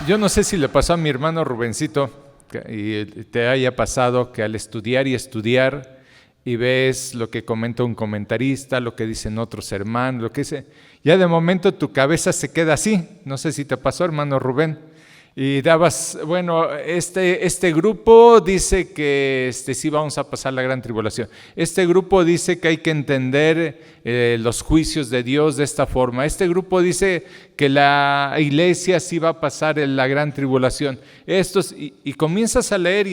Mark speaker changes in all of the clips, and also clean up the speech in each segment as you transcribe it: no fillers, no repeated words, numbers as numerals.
Speaker 1: Yo no sé si le pasó a mi hermano Rubencito y te haya pasado que al estudiar y estudiar y ves lo que comenta un comentarista, lo que dicen otros hermanos, lo que dice, ya de momento tu cabeza se queda así. No sé si te pasó, hermano Rubén. Y dabas, bueno, este grupo dice que sí vamos a pasar la gran tribulación. Este grupo dice que hay que entender los juicios de Dios de esta forma. Este grupo dice que la iglesia sí va a pasar la gran tribulación. Y comienzas a leer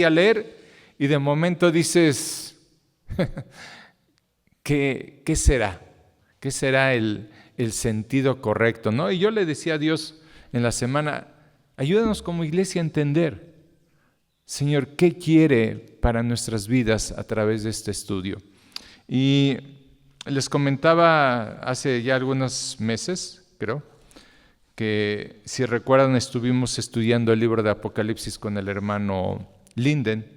Speaker 1: y de momento dices, ¿qué será? ¿Qué será el sentido correcto? ¿No? Y yo le decía a Dios en la semana, ayúdanos como iglesia a entender, Señor, ¿qué quiere para nuestras vidas a través de este estudio? Y les comentaba hace ya algunos meses, creo, que si recuerdan estuvimos estudiando el libro de Apocalipsis con el hermano Linden.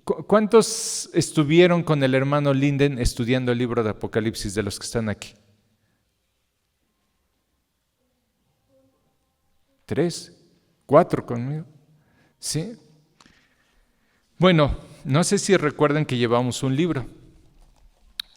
Speaker 1: ¿Cuántos estuvieron con el hermano Linden estudiando el libro de Apocalipsis de los que están aquí? 3, 4 conmigo. ¿Sí? Bueno, no sé si recuerdan que llevamos un libro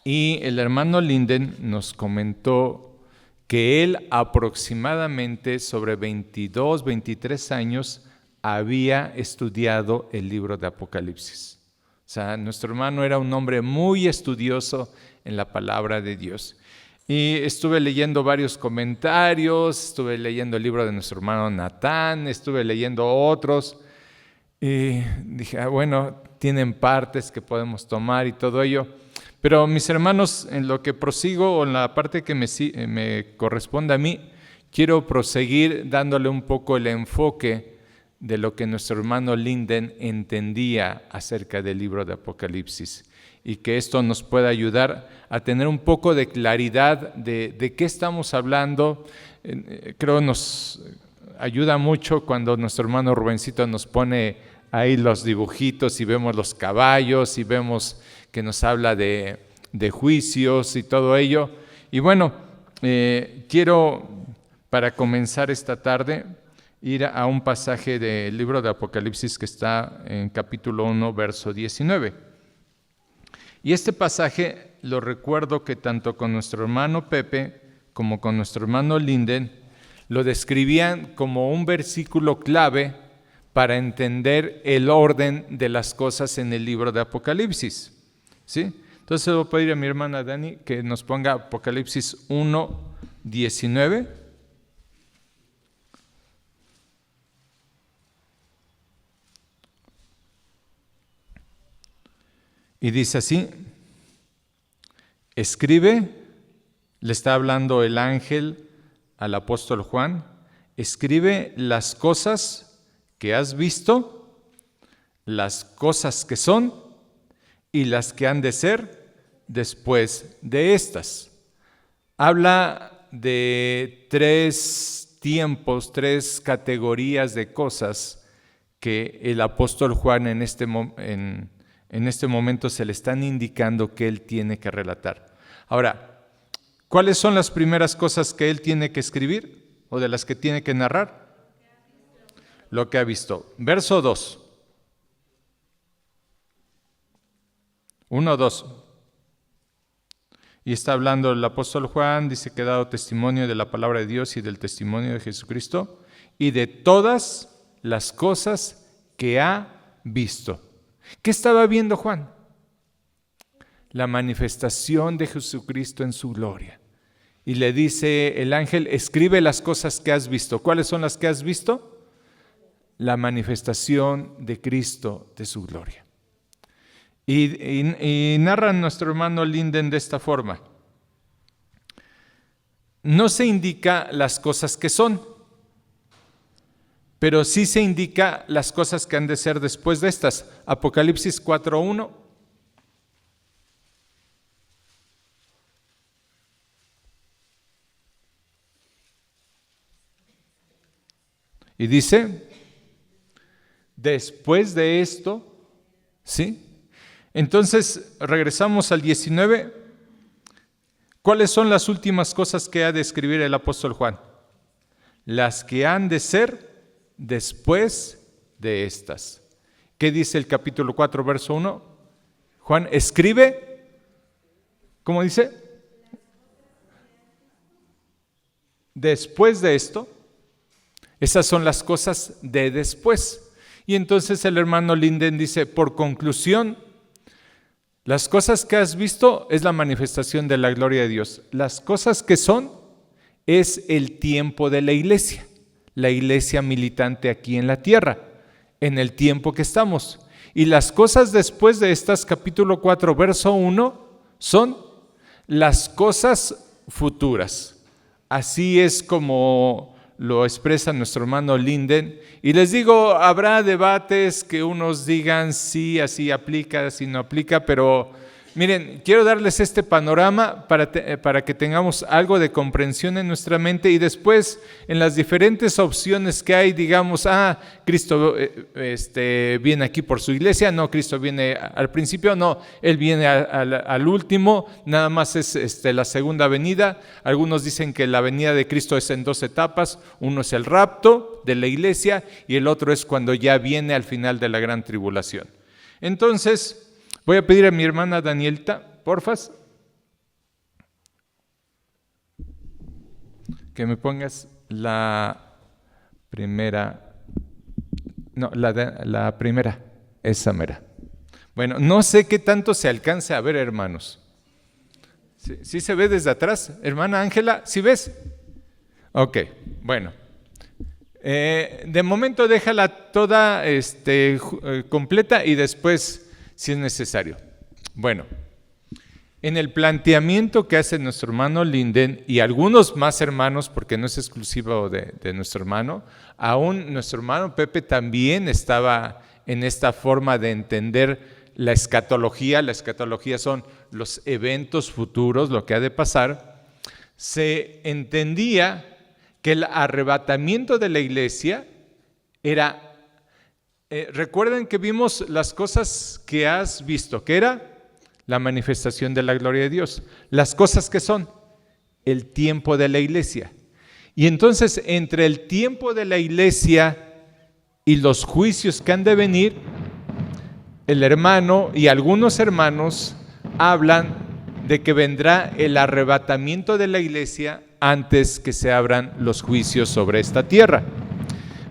Speaker 1: y el hermano Linden nos comentó que él aproximadamente sobre 22, 23 años había estudiado el libro de Apocalipsis. O sea, nuestro hermano era un hombre muy estudioso en la palabra de Dios. Y estuve leyendo varios comentarios, estuve leyendo el libro de nuestro hermano Natán, estuve leyendo otros y dije, bueno, tienen partes que podemos tomar y todo ello. Pero mis hermanos, en lo que prosigo o en la parte que me corresponde a mí, quiero proseguir dándole un poco el enfoque de lo que nuestro hermano Linden entendía acerca del libro de Apocalipsis. Y que esto nos pueda ayudar a tener un poco de claridad de qué estamos hablando. Creo nos ayuda mucho cuando nuestro hermano Rubencito nos pone ahí los dibujitos y vemos los caballos y vemos que nos habla de juicios y todo ello. Y bueno, quiero para comenzar esta tarde ir a un pasaje del libro de Apocalipsis que está en capítulo 1, verso 19. Y este pasaje lo recuerdo que tanto con nuestro hermano Pepe como con nuestro hermano Linden lo describían como un versículo clave para entender el orden de las cosas en el libro de Apocalipsis. ¿Sí? Entonces voy a pedir a mi hermana Dani que nos ponga Apocalipsis 1, 19. Y dice así, escribe, le está hablando el ángel al apóstol Juan, escribe las cosas que has visto, las cosas que son y las que han de ser después de estas. Habla de 3 tiempos, 3 categorías de cosas que el apóstol Juan en este momento se le están indicando que él tiene que relatar. Ahora, ¿cuáles son las primeras cosas que él tiene que escribir o de las que tiene que narrar? Lo que ha visto. Verso 2. 1, 2. Y está hablando el apóstol Juan, dice que ha dado testimonio de la palabra de Dios y del testimonio de Jesucristo y de todas las cosas que ha visto. ¿Qué estaba viendo Juan? La manifestación de Jesucristo en su gloria. Y le dice el ángel, escribe las cosas que has visto. ¿Cuáles son las que has visto? La manifestación de Cristo, de su gloria. Y narra nuestro hermano Linden de esta forma. No se indica las cosas que son, pero sí se indica las cosas que han de ser después de estas. Apocalipsis 4:1. Y dice, después de esto, ¿sí? Entonces, regresamos al 19. ¿Cuáles son las últimas cosas que ha de escribir el apóstol Juan? Las que han de ser después de estas. ¿Qué dice el capítulo 4, verso 1? Juan escribe, ¿cómo dice? Después de esto, esas son las cosas de después. Y entonces el hermano Linden dice, por conclusión, las cosas que has visto es la manifestación de la gloria de Dios. Las cosas que son es el tiempo de la iglesia militante aquí en la tierra, en el tiempo que estamos. Y las cosas después de estas, capítulo 4, verso 1, son las cosas futuras. Así es como lo expresa nuestro hermano Linden. Y les digo, habrá debates que unos digan sí, así aplica, así no aplica, pero miren, quiero darles este panorama para que tengamos algo de comprensión en nuestra mente y después en las diferentes opciones que hay, digamos, Cristo viene aquí por su iglesia, no, Cristo viene al principio, no, Él viene al último, nada más es la segunda venida. Algunos dicen que la venida de Cristo es en 2 etapas, uno es el rapto de la iglesia y el otro es cuando ya viene al final de la gran tribulación. Entonces, voy a pedir a mi hermana Danielita, porfas, que me pongas la primera, la primera, esa mera. Bueno, no sé qué tanto se alcance a ver, hermanos. ¿Sí se ve desde atrás? Hermana Ángela, ¿sí ves? Ok, bueno. De momento déjala toda completa y después si es necesario. Bueno, en el planteamiento que hace nuestro hermano Linden y algunos más hermanos, porque no es exclusivo de nuestro hermano, aún nuestro hermano Pepe también estaba en esta forma de entender la escatología. La escatología son los eventos futuros, lo que ha de pasar. Se entendía que el arrebatamiento de la iglesia era... recuerden que vimos las cosas que has visto, que era la manifestación de la gloria de Dios. Las cosas que son el tiempo de la iglesia. Y entonces entre el tiempo de la iglesia y los juicios que han de venir, el hermano y algunos hermanos hablan de que vendrá el arrebatamiento de la iglesia antes que se abran los juicios sobre esta tierra.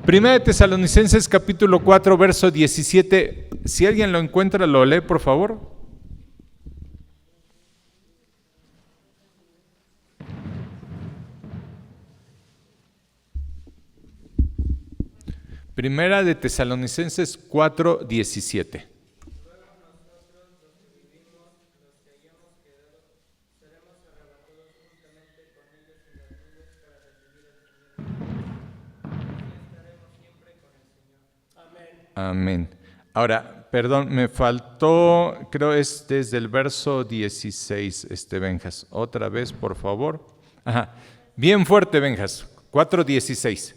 Speaker 1: Primera de Tesalonicenses capítulo 4, verso 17. Si alguien lo encuentra, lo lee, por favor. Primera de Tesalonicenses 4, 17. Amén. Ahora, perdón, me faltó, creo es desde el verso 16, Benjas. Otra vez, por favor. Ajá. Bien fuerte, Benjas. 4:16.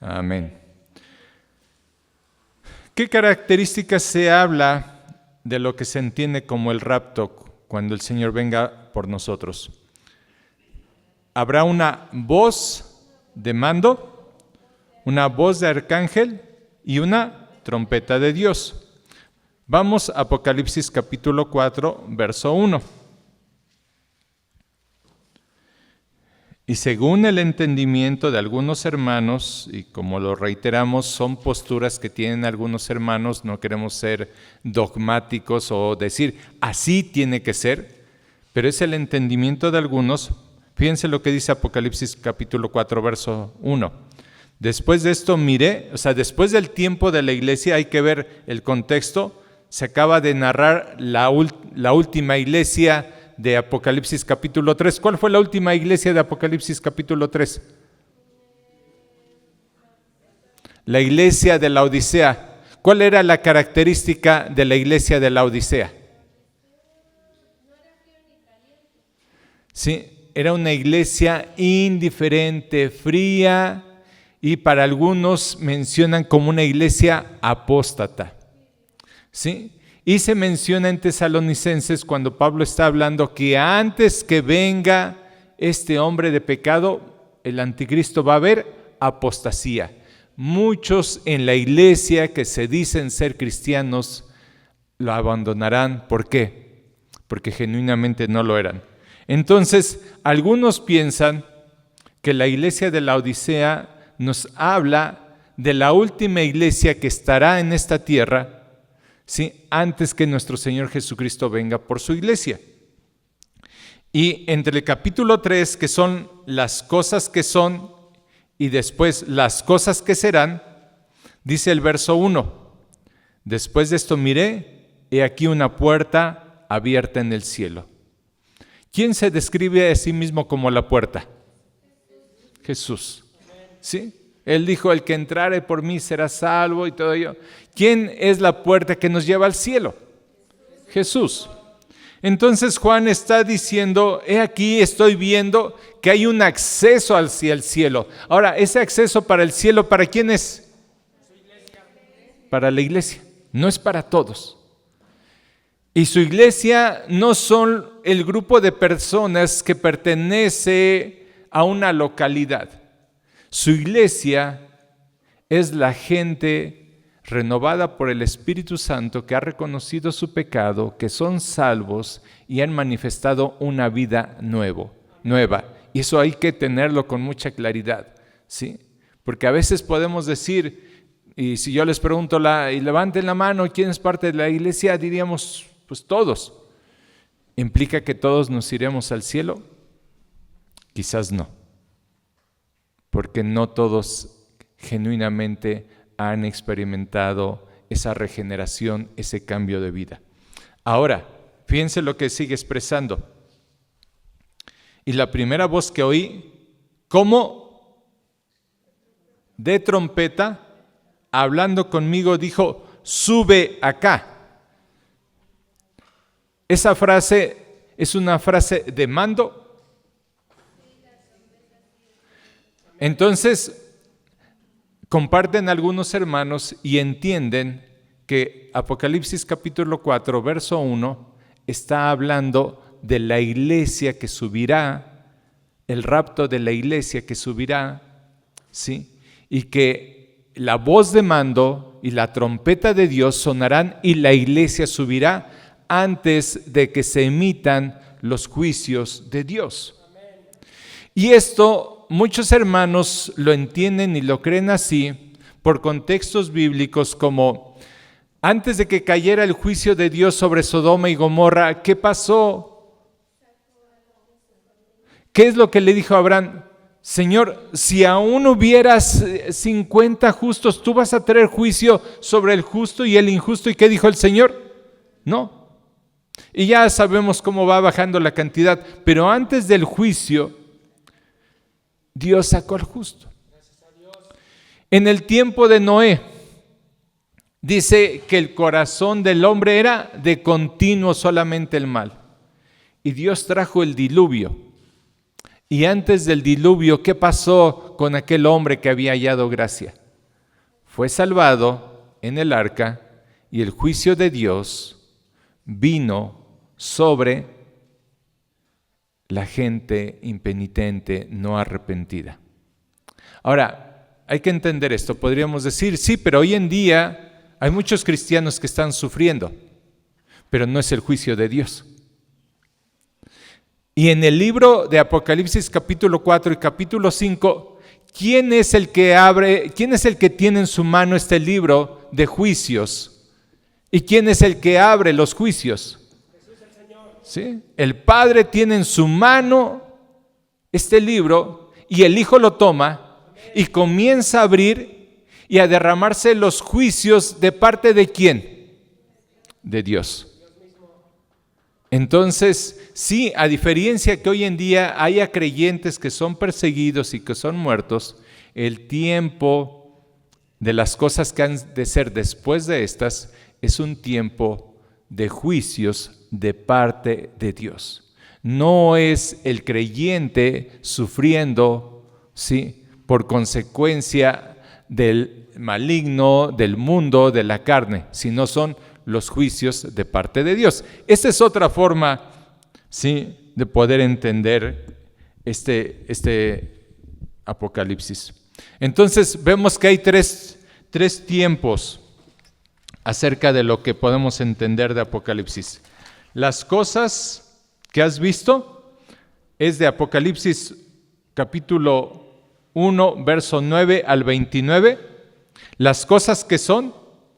Speaker 1: Amén. ¿Qué características se habla de lo que se entiende como el rapto cuando el Señor venga por nosotros? Habrá una voz de mando, una voz de arcángel y una trompeta de Dios. Vamos a Apocalipsis capítulo 4, verso 1. Y según el entendimiento de algunos hermanos, y como lo reiteramos, son posturas que tienen algunos hermanos, no queremos ser dogmáticos o decir, así tiene que ser, pero es el entendimiento de algunos. Fíjense lo que dice Apocalipsis capítulo 4, verso 1. Después de esto miré, después del tiempo de la iglesia, hay que ver el contexto, se acaba de narrar la última iglesia de Apocalipsis capítulo 3. ¿Cuál fue la última iglesia de Apocalipsis capítulo 3? La iglesia de la Odisea. ¿Cuál era la característica de la iglesia de la Odisea? Sí, Era una iglesia indiferente, fría, y para algunos mencionan como una iglesia apóstata. ¿Sí? Y se menciona en Tesalonicenses cuando Pablo está hablando que antes que venga este hombre de pecado, el anticristo, va a haber apostasía. Muchos en la iglesia que se dicen ser cristianos lo abandonarán. ¿Por qué? Porque genuinamente no lo eran. Entonces, algunos piensan que la iglesia de la Odisea nos habla de la última iglesia que estará en esta tierra, ¿sí?, antes que nuestro Señor Jesucristo venga por su iglesia. Y entre el capítulo 3, que son las cosas que son, y después las cosas que serán, dice el verso 1: después de esto miré, he aquí una puerta abierta en el cielo. ¿Quién se describe a sí mismo como la puerta? Jesús. ¿Sí? Él dijo: el que entrare por mí será salvo, y todo ello. ¿Quién es la puerta que nos lleva al cielo? Jesús. Entonces Juan está diciendo: he aquí, estoy viendo que hay un acceso hacia el cielo. Ahora, ese acceso para el cielo, ¿para quién es? Para la iglesia, no es para todos. Y su iglesia no son el grupo de personas que pertenece a una localidad. Su iglesia es la gente renovada por el Espíritu Santo que ha reconocido su pecado, que son salvos y han manifestado una vida nueva. Y eso hay que tenerlo con mucha claridad, ¿sí? Porque a veces podemos decir, y si yo les pregunto, y levanten la mano, ¿quién es parte de la iglesia? Diríamos, pues todos. ¿Implica que todos nos iremos al cielo? Quizás no, porque no todos genuinamente han experimentado esa regeneración, ese cambio de vida. Ahora, fíjense lo que sigue expresando. Y la primera voz que oí, como de trompeta, hablando conmigo, dijo: sube acá. Esa frase es una frase de mando. Entonces, comparten algunos hermanos y entienden que Apocalipsis capítulo 4, verso 1, está hablando de la iglesia que subirá, el rapto de la iglesia que subirá, ¿sí? Y que la voz de mando y la trompeta de Dios sonarán y la iglesia subirá antes de que se emitan los juicios de Dios. Y esto muchos hermanos lo entienden y lo creen así por contextos bíblicos como: antes de que cayera el juicio de Dios sobre Sodoma y Gomorra, ¿qué pasó? ¿Qué es lo que le dijo a Abraham? Señor, si aún hubieras 50 justos, ¿tú vas a traer juicio sobre el justo y el injusto? ¿Y qué dijo el Señor? No. Y ya sabemos cómo va bajando la cantidad, pero antes del juicio, Dios sacó al justo. En el tiempo de Noé, dice que el corazón del hombre era de continuo solamente el mal. Y Dios trajo el diluvio. Y antes del diluvio, ¿qué pasó con aquel hombre que había hallado gracia? Fue salvado en el arca y el juicio de Dios vino sobre la gente impenitente, no arrepentida. Ahora, hay que entender esto. Podríamos decir, sí, pero hoy en día hay muchos cristianos que están sufriendo, pero no es el juicio de Dios. Y en el libro de Apocalipsis capítulo 4 y capítulo 5, ¿quién es el que tiene en su mano este libro de juicios? ¿Y quién es el que abre los juicios? Jesús el Señor. ¿Sí? El Padre tiene en su mano este libro y el Hijo lo toma y comienza a abrir y a derramarse los juicios ¿de parte de quién? De Dios. Entonces, sí, a diferencia que hoy en día haya creyentes que son perseguidos y que son muertos, el tiempo de las cosas que han de ser después de estas es un tiempo de juicios de parte de Dios. No es el creyente sufriendo, ¿sí?, por consecuencia del maligno, del mundo, de la carne, sino son los juicios de parte de Dios. Esta es otra forma, ¿sí?, de poder entender este Apocalipsis. Entonces vemos que hay tres tiempos acerca de lo que podemos entender de Apocalipsis. Las cosas que has visto es de Apocalipsis capítulo 1, verso 9 al 29. Las cosas que son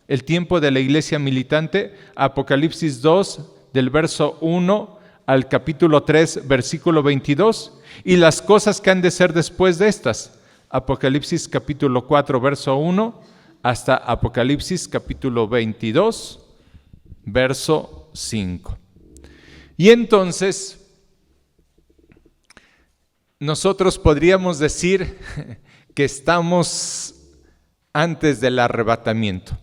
Speaker 1: el tiempo de la iglesia militante, Apocalipsis 2, del verso 1 al capítulo 3, versículo 22. Y las cosas que han de ser después de estas, Apocalipsis capítulo 4, verso 1, hasta Apocalipsis capítulo 22, verso 5. Y entonces, nosotros podríamos decir que estamos antes del arrebatamiento.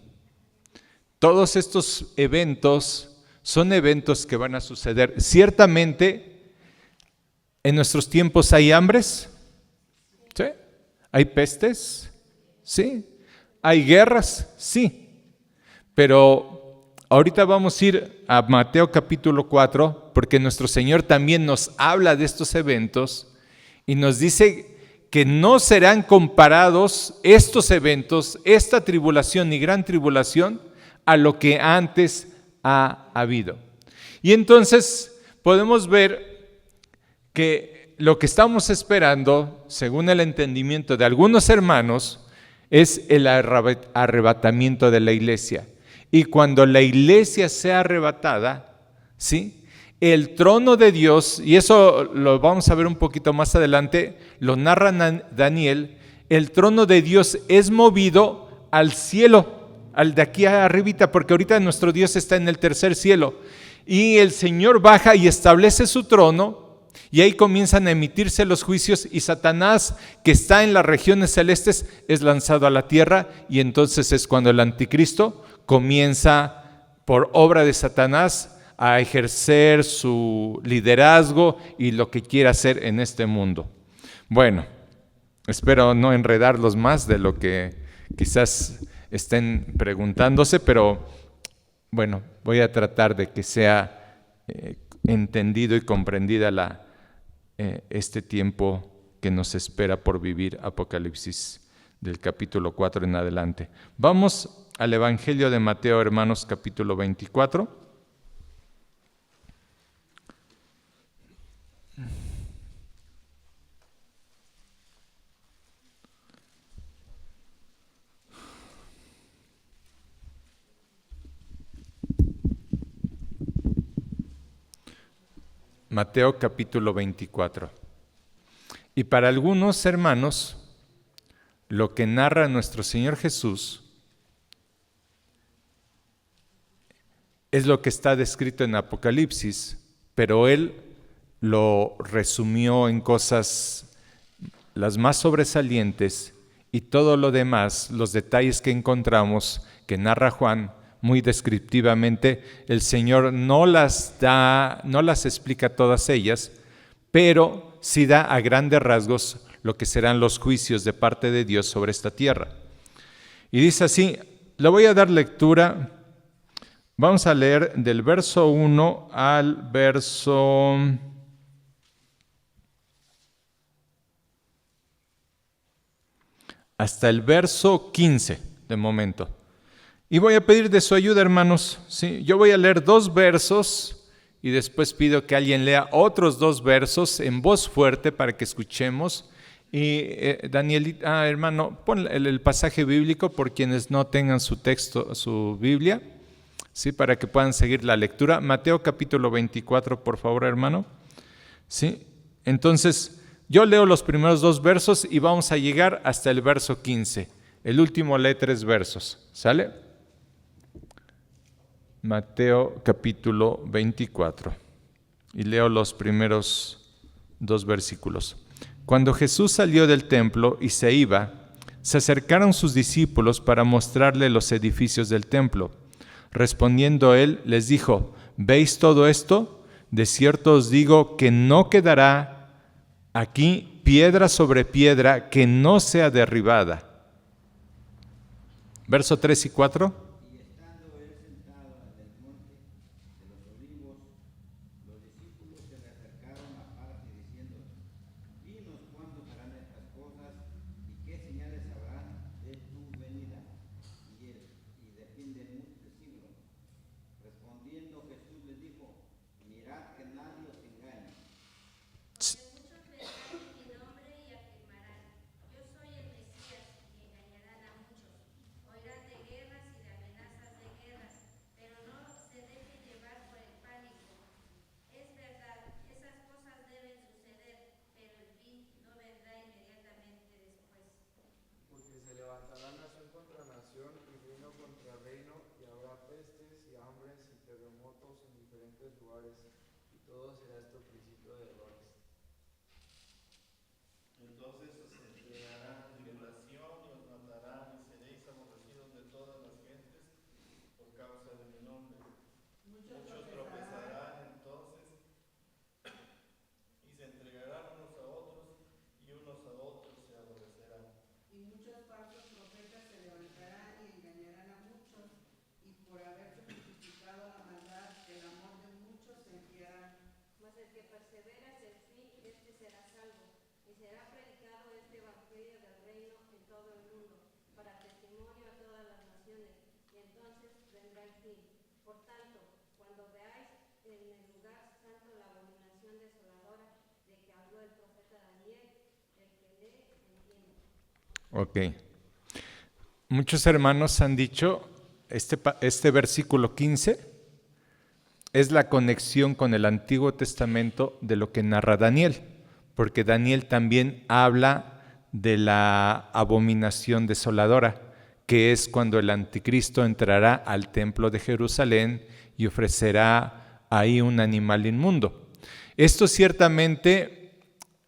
Speaker 1: Todos estos eventos son eventos que van a suceder. Ciertamente, en nuestros tiempos hay hambres, ¿sí? Hay pestes, sí. Hay guerras, sí. Pero ahorita vamos a ir a Mateo capítulo 4, porque nuestro Señor también nos habla de estos eventos y nos dice que no serán comparados estos eventos, esta tribulación y gran tribulación, a lo que antes ha habido. Y entonces podemos ver que lo que estamos esperando, según el entendimiento de algunos hermanos, es el arrebatamiento de la iglesia. Y cuando la iglesia sea arrebatada, ¿sí?, el trono de Dios, y eso lo vamos a ver un poquito más adelante, lo narra Daniel, el trono de Dios es movido al cielo, al de aquí arribita, porque ahorita nuestro Dios está en el tercer cielo. Y el Señor baja y establece su trono, y ahí comienzan a emitirse los juicios, y Satanás, que está en las regiones celestes, es lanzado a la tierra, y entonces es cuando el anticristo comienza, por obra de Satanás, a ejercer su liderazgo y lo que quiera hacer en este mundo. Bueno, espero no enredarlos más de lo que quizás estén preguntándose, pero bueno, voy a tratar de que sea entendido y comprendida este tiempo que nos espera por vivir, Apocalipsis del capítulo 4 en adelante. Vamos al Evangelio de Mateo, hermanos, capítulo 24. Mateo capítulo 24. Y para algunos hermanos, lo que narra nuestro Señor Jesús es lo que está descrito en Apocalipsis, pero Él lo resumió en cosas las más sobresalientes, y todo lo demás, los detalles que encontramos que narra Juan, muy descriptivamente, el Señor no las explica todas ellas, pero sí da a grandes rasgos lo que serán los juicios de parte de Dios sobre esta tierra. Y dice así, le voy a dar lectura, vamos a leer del verso 1 al verso... hasta el verso 15 de momento. Y voy a pedir de su ayuda, hermanos. ¿Sí? Yo voy a leer 2 versos y después pido que alguien lea otros 2 versos en voz fuerte para que escuchemos. Y Danielita, hermano, pon el pasaje bíblico por quienes no tengan su texto, su Biblia, ¿sí? Para que puedan seguir la lectura. Mateo capítulo 24, por favor, hermano. ¿Sí? Entonces, yo leo los primeros 2 versos y vamos a llegar hasta el verso 15. El último lee 3 versos. ¿Sale? Mateo capítulo 24. Y leo los primeros 2 versículos. Cuando Jesús salió del templo y se iba, se acercaron sus discípulos para mostrarle los edificios del templo. Respondiendo él, les dijo: ¿Veis todo esto? De cierto os digo que no quedará aquí piedra sobre piedra que no sea derribada. Verso 3 y 4.
Speaker 2: Y estando él sentado en el monte de los olivos, los discípulos se le acercaron aparte diciendo: Dinos cuándo serán estas cosas y qué señales habrán de tu venida y del fin del siglo. Respondiendo Jesús les dijo: Mirad que nadie os engañe.
Speaker 3: Porque se levantará nación contra nación y reino contra reino, y habrá pestes y hambres y terremotos en diferentes lugares, y todo será esto principio de dolores.
Speaker 4: Entonces os entregarán tribulación y os matarán y seréis aborrecidos de todas las gentes por causa de mi nombre. Muchos tropezarán entonces y se entregarán unos a otros y unos a otros se aborrecerán.
Speaker 5: Y muchos falsos profetas se levantarán y engañarán a muchos, y por haberse justificado la maldad, el amor de muchos se enfriará.
Speaker 6: Mas el que persevera hasta el fin, este será salvo, y será predicado este evangelio del reino en todo el mundo, para testimonio a todas las naciones, y entonces vendrá el fin. Por tanto, cuando veáis en el lugar santo la abominación desoladora de que habló el profeta Daniel, el que lee, entiende.
Speaker 1: Ok. Muchos hermanos han dicho, este versículo 15 es la conexión con el Antiguo Testamento de lo que narra Daniel, porque Daniel también habla de la abominación desoladora, que es cuando el anticristo entrará al templo de Jerusalén y ofrecerá ahí un animal inmundo. Esto ciertamente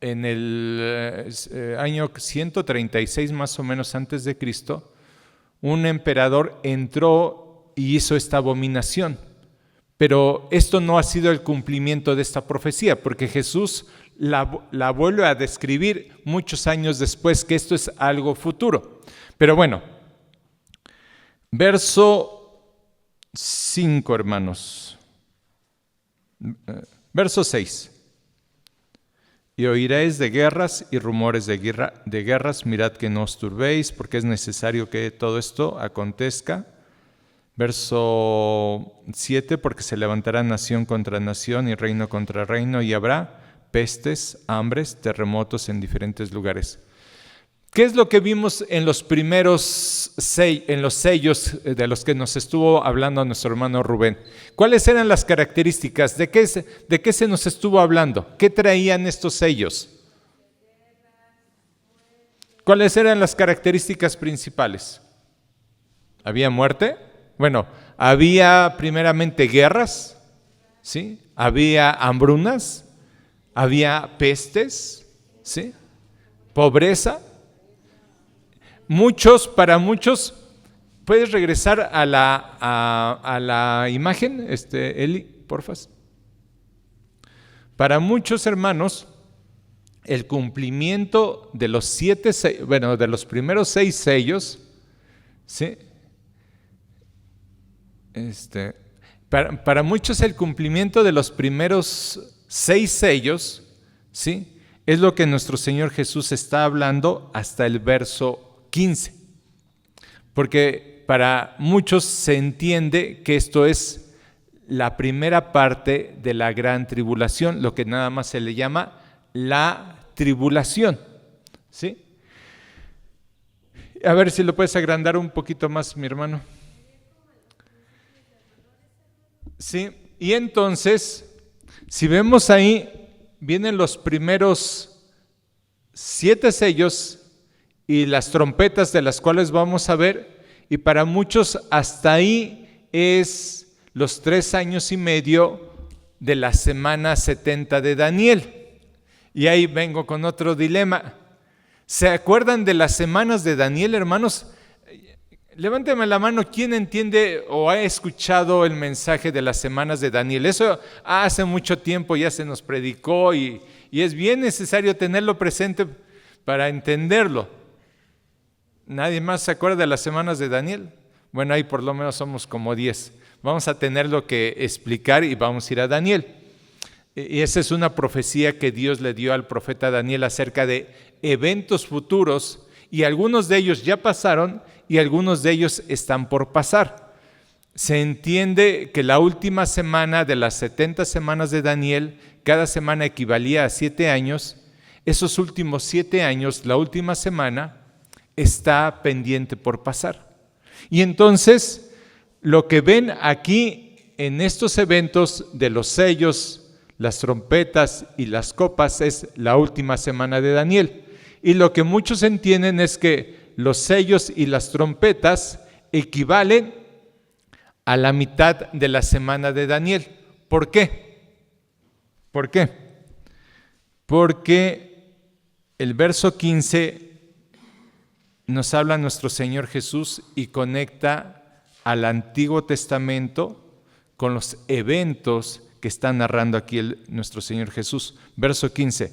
Speaker 1: en el año 136 más o menos antes de Cristo, un emperador entró y hizo esta abominación. Pero esto no ha sido el cumplimiento de esta profecía, porque Jesús la vuelve a describir muchos años después, que esto es algo futuro. Pero bueno, verso 5, hermanos. Verso 6. Y oiréis de guerras y rumores de guerras, mirad que no os turbéis, porque es necesario que todo esto acontezca. Verso 7, porque se levantará nación contra nación y reino contra reino, y habrá pestes, hambres, terremotos en diferentes lugares. ¿Qué es lo que vimos en los primeros en los sellos de los que nos estuvo hablando nuestro hermano Rubén? ¿Cuáles eran las características? ¿De qué se nos estuvo hablando? ¿Qué traían estos sellos? ¿Cuáles eran las características principales? ¿Había muerte? Bueno, había primeramente guerras, ¿sí? Había hambrunas, había pestes, ¿sí? Pobreza. Para muchos, ¿puedes regresar a la imagen, Eli, porfas? Para muchos hermanos, el cumplimiento de de los primeros 6 sellos, ¿sí? Para muchos el cumplimiento de los primeros 6 sellos, ¿sí? Es lo que nuestro Señor Jesús está hablando hasta el verso 15, porque para muchos se entiende que esto es la primera parte de la gran tribulación, lo que nada más se le llama la tribulación, ¿sí? A ver si lo puedes agrandar un poquito más, mi hermano. Sí, y entonces, si vemos ahí, vienen los primeros 7 sellos y las trompetas de las cuales vamos a ver, y para muchos hasta ahí es los 3 años y medio de la semana 70 de Daniel. Y ahí vengo con otro dilema. ¿Se acuerdan de las semanas de Daniel, hermanos? Levánteme la mano, ¿quién entiende o ha escuchado el mensaje de las semanas de Daniel? Eso hace mucho tiempo ya se nos predicó y es bien necesario tenerlo presente para entenderlo. ¿Nadie más se acuerda de las semanas de Daniel? Bueno, ahí por lo menos somos como 10. Vamos a tenerlo que explicar y vamos a ir a Daniel. Y esa es una profecía que Dios le dio al profeta Daniel acerca de eventos futuros, y algunos de ellos ya pasaron y algunos de ellos están por pasar. Se entiende que la última semana de las 70 semanas de Daniel, cada semana equivalía a 7 años. Esos últimos 7 años, la última semana, está pendiente por pasar. Y entonces, lo que ven aquí en estos eventos de los sellos, las trompetas y las copas es la última semana de Daniel. Y lo que muchos entienden es que los sellos y las trompetas equivalen a la mitad de la semana de Daniel. ¿Por qué? ¿Por qué? Porque el verso 15 nos habla nuestro Señor Jesús y conecta al Antiguo Testamento con los eventos que está narrando aquí nuestro Señor Jesús. Verso 15.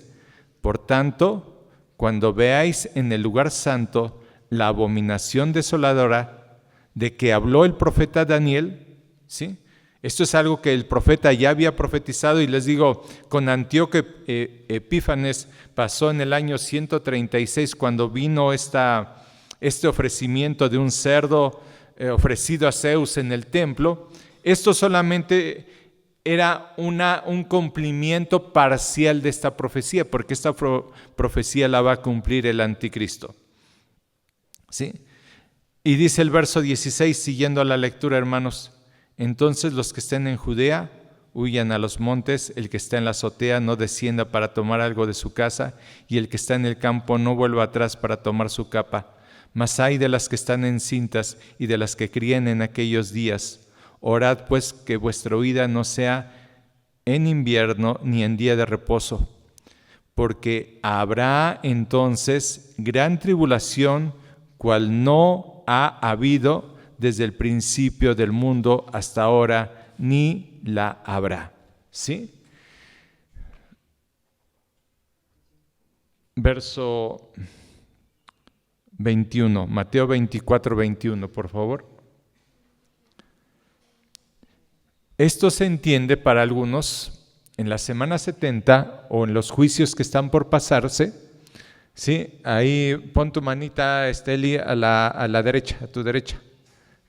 Speaker 1: Por tanto, cuando veáis en el lugar santo la abominación desoladora de que habló el profeta Daniel, ¿sí? Esto es algo que el profeta ya había profetizado, y les digo, con Antíoco Epífanes pasó en el año 136 cuando vino este ofrecimiento de un cerdo ofrecido a Zeus en el templo. Esto solamente era un cumplimiento parcial de esta profecía, porque esta profecía la va a cumplir el anticristo. ¿Sí? Y dice el verso 16, siguiendo la lectura, hermanos: entonces los que estén en Judea huyan a los montes, el que está en la azotea no descienda para tomar algo de su casa, y el que está en el campo no vuelva atrás para tomar su capa. Mas ay de las que están encintas y de las que críen en aquellos días. Orad pues que vuestra huida no sea en invierno ni en día de reposo, porque habrá entonces gran tribulación, cual no ha habido desde el principio del mundo hasta ahora, ni la habrá. ¿Sí? Verso 21, Mateo 24, 21, por favor. Esto se entiende para algunos en la semana 70 o en los juicios que están por pasarse. ¿Sí? Ahí pon tu manita, Esteli, a la derecha, a tu derecha.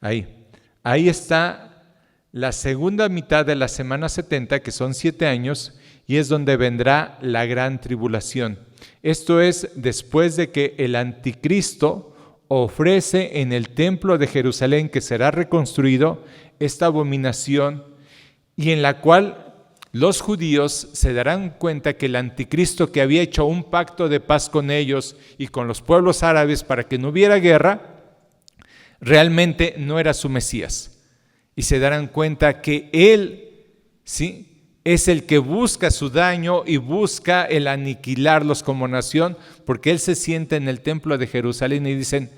Speaker 1: Ahí está la segunda mitad de la semana 70, que son 7 años, y es donde vendrá la gran tribulación. Esto es después de que el anticristo ofrece en el templo de Jerusalén, que será reconstruido, esta abominación, y en la cual los judíos se darán cuenta que el anticristo, que había hecho un pacto de paz con ellos y con los pueblos árabes para que no hubiera guerra, realmente no era su Mesías. Y se darán cuenta que él, ¿sí?, es el que busca su daño y busca el aniquilarlos como nación, porque él se sienta en el templo de Jerusalén y dicen: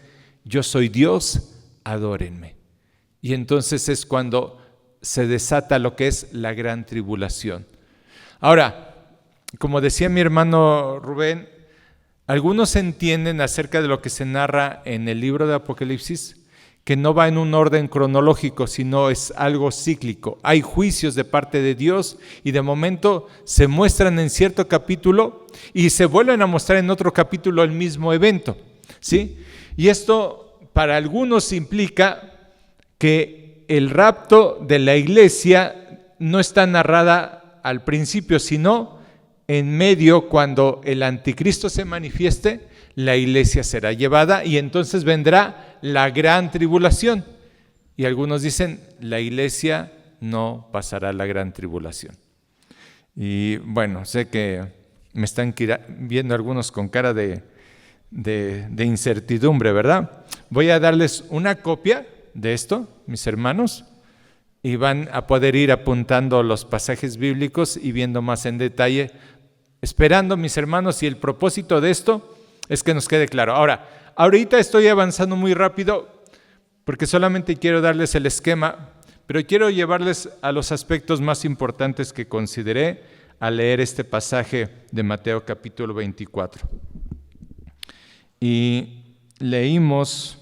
Speaker 1: yo soy Dios, adórenme. Y entonces es cuando se desata lo que es la gran tribulación. Ahora, como decía mi hermano Rubén, algunos entienden acerca de lo que se narra en el libro de Apocalipsis que no va en un orden cronológico, sino es algo cíclico. Hay juicios de parte de Dios y de momento se muestran en cierto capítulo y se vuelven a mostrar en otro capítulo el mismo evento, ¿sí? Y esto para algunos implica que el rapto de la iglesia no está narrada al principio, sino en medio. Cuando el anticristo se manifieste, la iglesia será llevada y entonces vendrá la gran tribulación. Y algunos dicen: la iglesia no pasará la gran tribulación. Y bueno, sé que me están viendo algunos con cara de incertidumbre, ¿verdad? Voy a darles una copia de esto, mis hermanos, y van a poder ir apuntando los pasajes bíblicos y viendo más en detalle, esperando, mis hermanos, y el propósito de esto es que nos quede claro. Ahora, ahorita estoy avanzando muy rápido porque solamente quiero darles el esquema, pero quiero llevarles a los aspectos más importantes que consideré al leer este pasaje de Mateo capítulo 24. Y leímos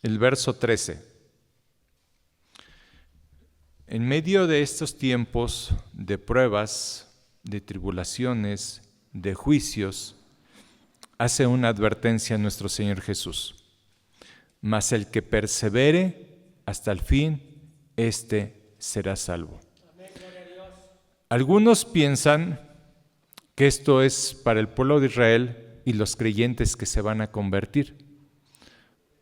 Speaker 1: el verso 13. En medio de estos tiempos de pruebas, de tribulaciones, de juicios, hace una advertencia a nuestro Señor Jesús. Mas el que persevere hasta el fin, éste será salvo. Algunos piensan que esto es para el pueblo de Israel y los creyentes que se van a convertir.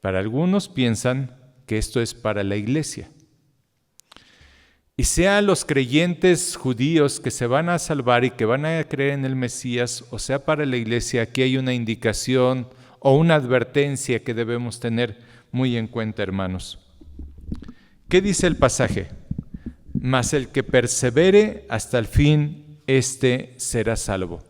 Speaker 1: Para algunos piensan que esto es para la iglesia. Y sean los creyentes judíos que se van a salvar y que van a creer en el Mesías, o sea para la iglesia, aquí hay una indicación o una advertencia que debemos tener muy en cuenta, hermanos. ¿Qué dice el pasaje? Mas el que persevere hasta el fin, éste será salvo.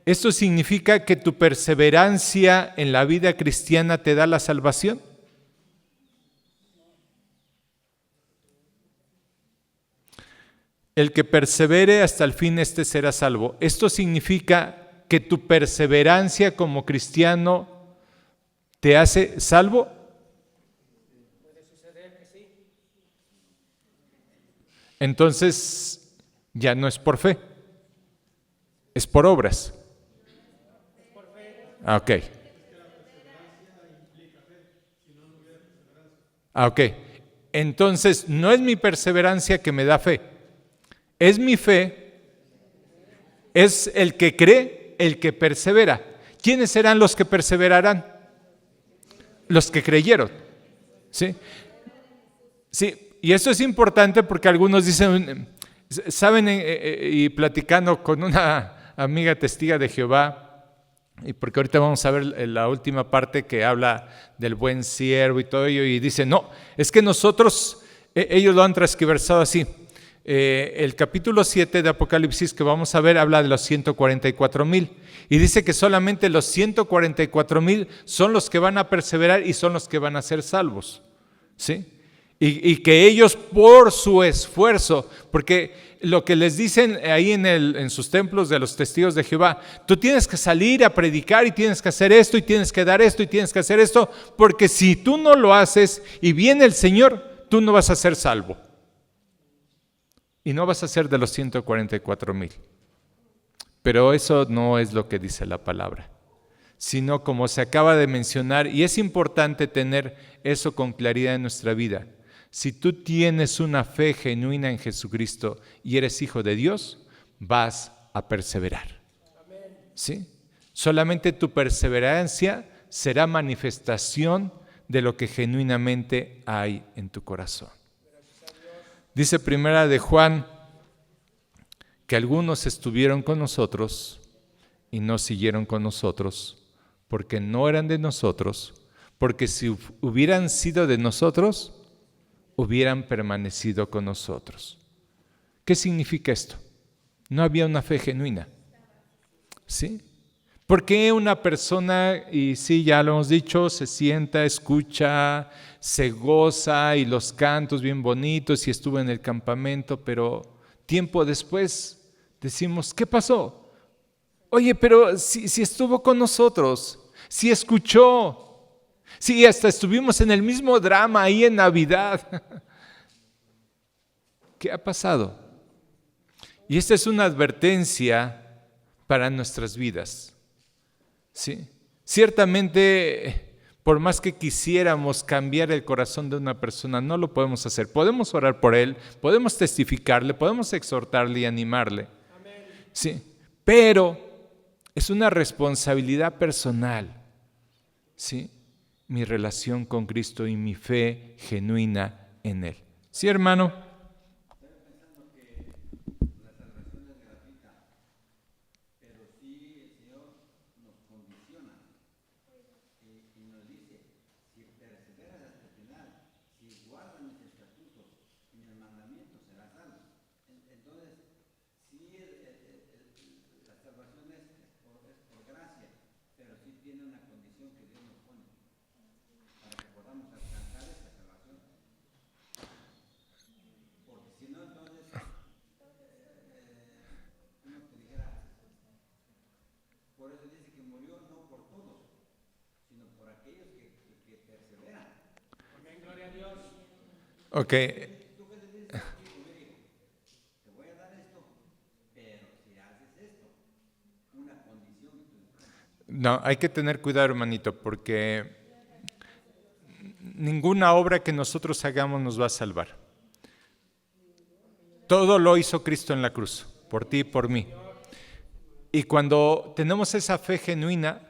Speaker 1: ¿Esto significa que tu perseverancia en la vida cristiana te da la salvación? El que persevere hasta el fin, éste será salvo. ¿Esto significa que tu perseverancia como cristiano te hace salvo? Entonces, ya no es por fe, es por obras. Ok. Ok. Entonces, no es mi perseverancia que me da fe. Es mi fe, es el que cree, el que persevera. ¿Quiénes serán los que perseverarán? Los que creyeron. ¿Sí? Sí, y esto es importante porque algunos dicen, saben, y platicando con una amiga testiga de Jehová, y porque ahorita vamos a ver la última parte que habla del buen siervo y todo ello, y dice, no, es que nosotros, ellos lo han transversado así. El capítulo 7 de Apocalipsis que vamos a ver habla de los 144,000 y dice que solamente los 144,000 son los que van a perseverar y son los que van a ser salvos, ¿sí? Y que ellos por su esfuerzo, porque lo que les dicen ahí en sus templos de los testigos de Jehová, tú tienes que salir a predicar y tienes que hacer esto y tienes que dar esto y tienes que hacer esto, porque si tú no lo haces y viene el Señor, tú no vas a ser salvo. Y no vas a ser de los 144,000. Pero eso no es lo que dice la palabra, sino como se acaba de mencionar, y es importante tener eso con claridad en nuestra vida. Si tú tienes una fe genuina en Jesucristo y eres hijo de Dios, vas a perseverar. ¿Sí? Solamente tu perseverancia será manifestación de lo que genuinamente hay en tu corazón. Dice primera de Juan que algunos estuvieron con nosotros y no siguieron con nosotros porque no eran de nosotros, porque si hubieran sido de nosotros, hubieran permanecido con nosotros. ¿Qué significa esto? No había una fe genuina. ¿Sí? ¿Por qué una persona, y sí, ya lo hemos dicho, se sienta, escucha, se goza y los cantos bien bonitos y estuvo en el campamento, pero tiempo después decimos, ¿qué pasó? Oye, pero si estuvo con nosotros, si escuchó, si hasta estuvimos en el mismo drama ahí en Navidad. ¿Qué ha pasado? Y esta es una advertencia para nuestras vidas. ¿Sí? Ciertamente, por más que quisiéramos cambiar el corazón de una persona, no lo podemos hacer. Podemos orar por él, podemos testificarle, podemos exhortarle y animarle. ¿Sí? Pero es una responsabilidad personal. ¿Sí? Mi relación con Cristo y mi fe genuina en Él. ¿Sí, hermano? Ok.
Speaker 2: Te voy a dar esto, pero si haces esto, una condición que tú...
Speaker 1: No, hay que tener cuidado, hermanito, porque ninguna obra que nosotros hagamos nos va a salvar. Todo lo hizo Cristo en la cruz, por ti y por mí. Y cuando tenemos esa fe genuina,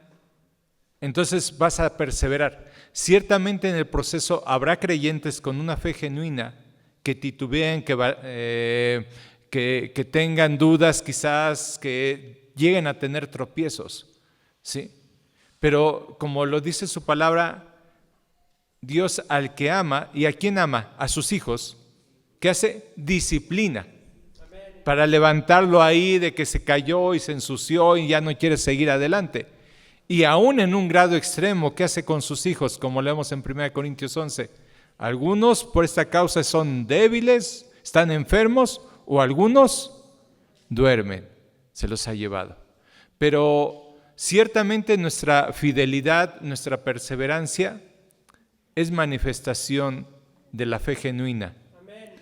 Speaker 1: entonces vas a perseverar. Ciertamente en el proceso habrá creyentes con una fe genuina que titubeen, que tengan dudas, quizás que lleguen a tener tropiezos, ¿sí? Pero como lo dice su palabra, Dios al que ama, ¿y a quién ama? A sus hijos. ¿Qué hace? Disciplina. Para levantarlo ahí de que se cayó y se ensució y ya no quiere seguir adelante. Y aún en un grado extremo, ¿qué hace con sus hijos? Como leemos en 1 Corintios 11. Algunos por esta causa son débiles, están enfermos, o algunos duermen. Se los ha llevado. Pero ciertamente nuestra fidelidad, nuestra perseverancia es manifestación de la fe genuina.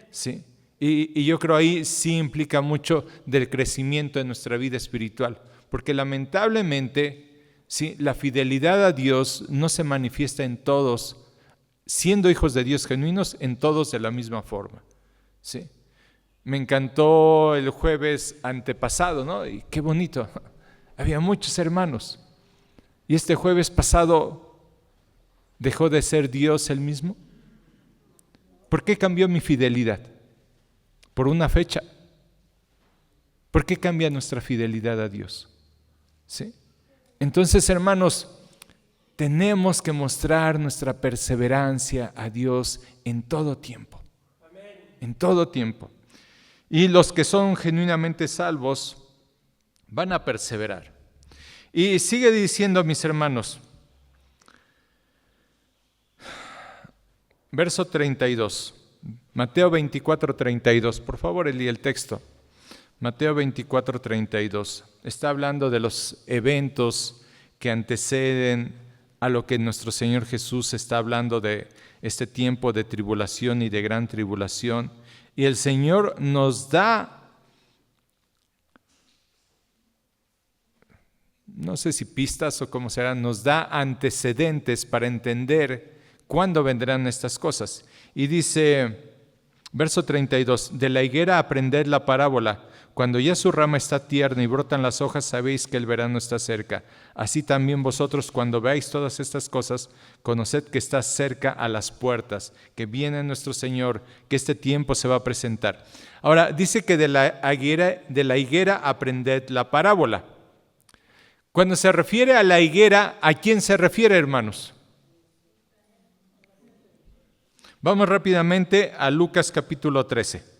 Speaker 1: ¿Sí? Y yo creo ahí sí implica mucho del crecimiento de nuestra vida espiritual, porque lamentablemente ¿sí? La fidelidad a Dios no se manifiesta en todos, siendo hijos de Dios genuinos, en todos de la misma forma. ¿Sí? Me encantó el jueves antepasado, ¿no? Y qué bonito, había muchos hermanos. Y este jueves pasado, ¿dejó de ser Dios el mismo? ¿Por qué cambió mi fidelidad? Por una fecha. ¿Por qué cambia nuestra fidelidad a Dios? ¿Sí? Entonces, hermanos, tenemos que mostrar nuestra perseverancia a Dios en todo tiempo. En todo tiempo. Y los que son genuinamente salvos van a perseverar. Y sigue diciendo, mis hermanos, verso 32, Mateo 24, 32. Por favor, Eli, el texto. Mateo 24, 32. Está hablando de los eventos que anteceden a lo que nuestro Señor Jesús está hablando de este tiempo de tribulación y de gran tribulación. Y el Señor nos da, no sé si pistas o cómo será, nos da antecedentes para entender cuándo vendrán estas cosas. Y dice, verso 32, de la higuera aprended la parábola. Cuando ya su rama está tierna y brotan las hojas, sabéis que el verano está cerca. Así también vosotros, cuando veáis todas estas cosas, conoced que está cerca a las puertas, que viene nuestro Señor, que este tiempo se va a presentar. Ahora, dice que de la higuera aprended la parábola. Cuando se refiere a la higuera, ¿a quién se refiere, hermanos? Vamos rápidamente a Lucas capítulo 13.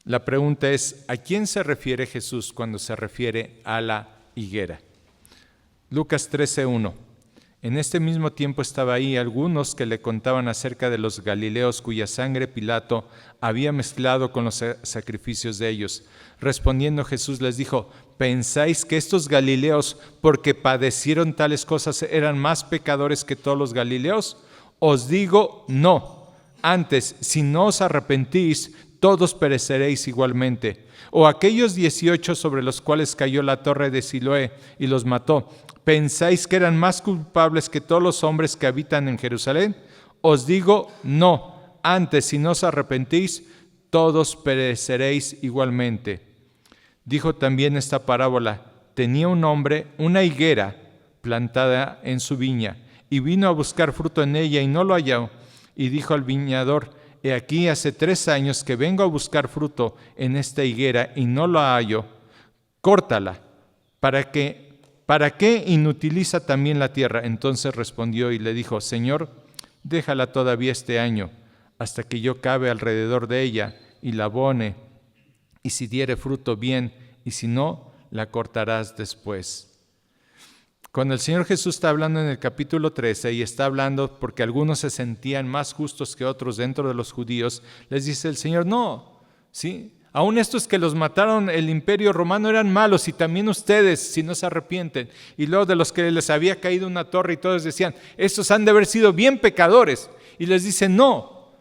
Speaker 1: La pregunta es, ¿a quién se refiere Jesús cuando se refiere a la higuera? Lucas 13:1. En este mismo tiempo estaba ahí algunos que le contaban acerca de los galileos cuya sangre Pilato había mezclado con los sacrificios de ellos. Respondiendo Jesús les dijo, ¿pensáis que estos galileos, porque padecieron tales cosas, eran más pecadores que todos los galileos? Os digo, no. Antes, si no os arrepentís, todos pereceréis igualmente. O aquellos 18 sobre los cuales cayó la torre de Siloé y los mató, ¿pensáis que eran más culpables que todos los hombres que habitan en Jerusalén? Os digo, no. Antes, si no os arrepentís, todos pereceréis igualmente. Dijo también esta parábola, tenía un hombre una higuera plantada en su viña, y vino a buscar fruto en ella y no lo halló, y dijo al viñador, he aquí hace 3 años que vengo a buscar fruto en esta higuera y no lo hallo, córtala, ¿para qué inutiliza también la tierra? Entonces respondió y le dijo, Señor, déjala todavía este año, hasta que yo cabe alrededor de ella y la abone, y si diere fruto, bien, y si no, la cortarás después. Cuando el Señor Jesús está hablando en el capítulo 13 y está hablando porque algunos se sentían más justos que otros dentro de los judíos, les dice el Señor, no, ¿sí? Aún estos que los mataron el imperio romano eran malos y también ustedes si no se arrepienten. Y luego de los que les había caído una torre y todos decían, estos han de haber sido bien pecadores. Y les dice, no,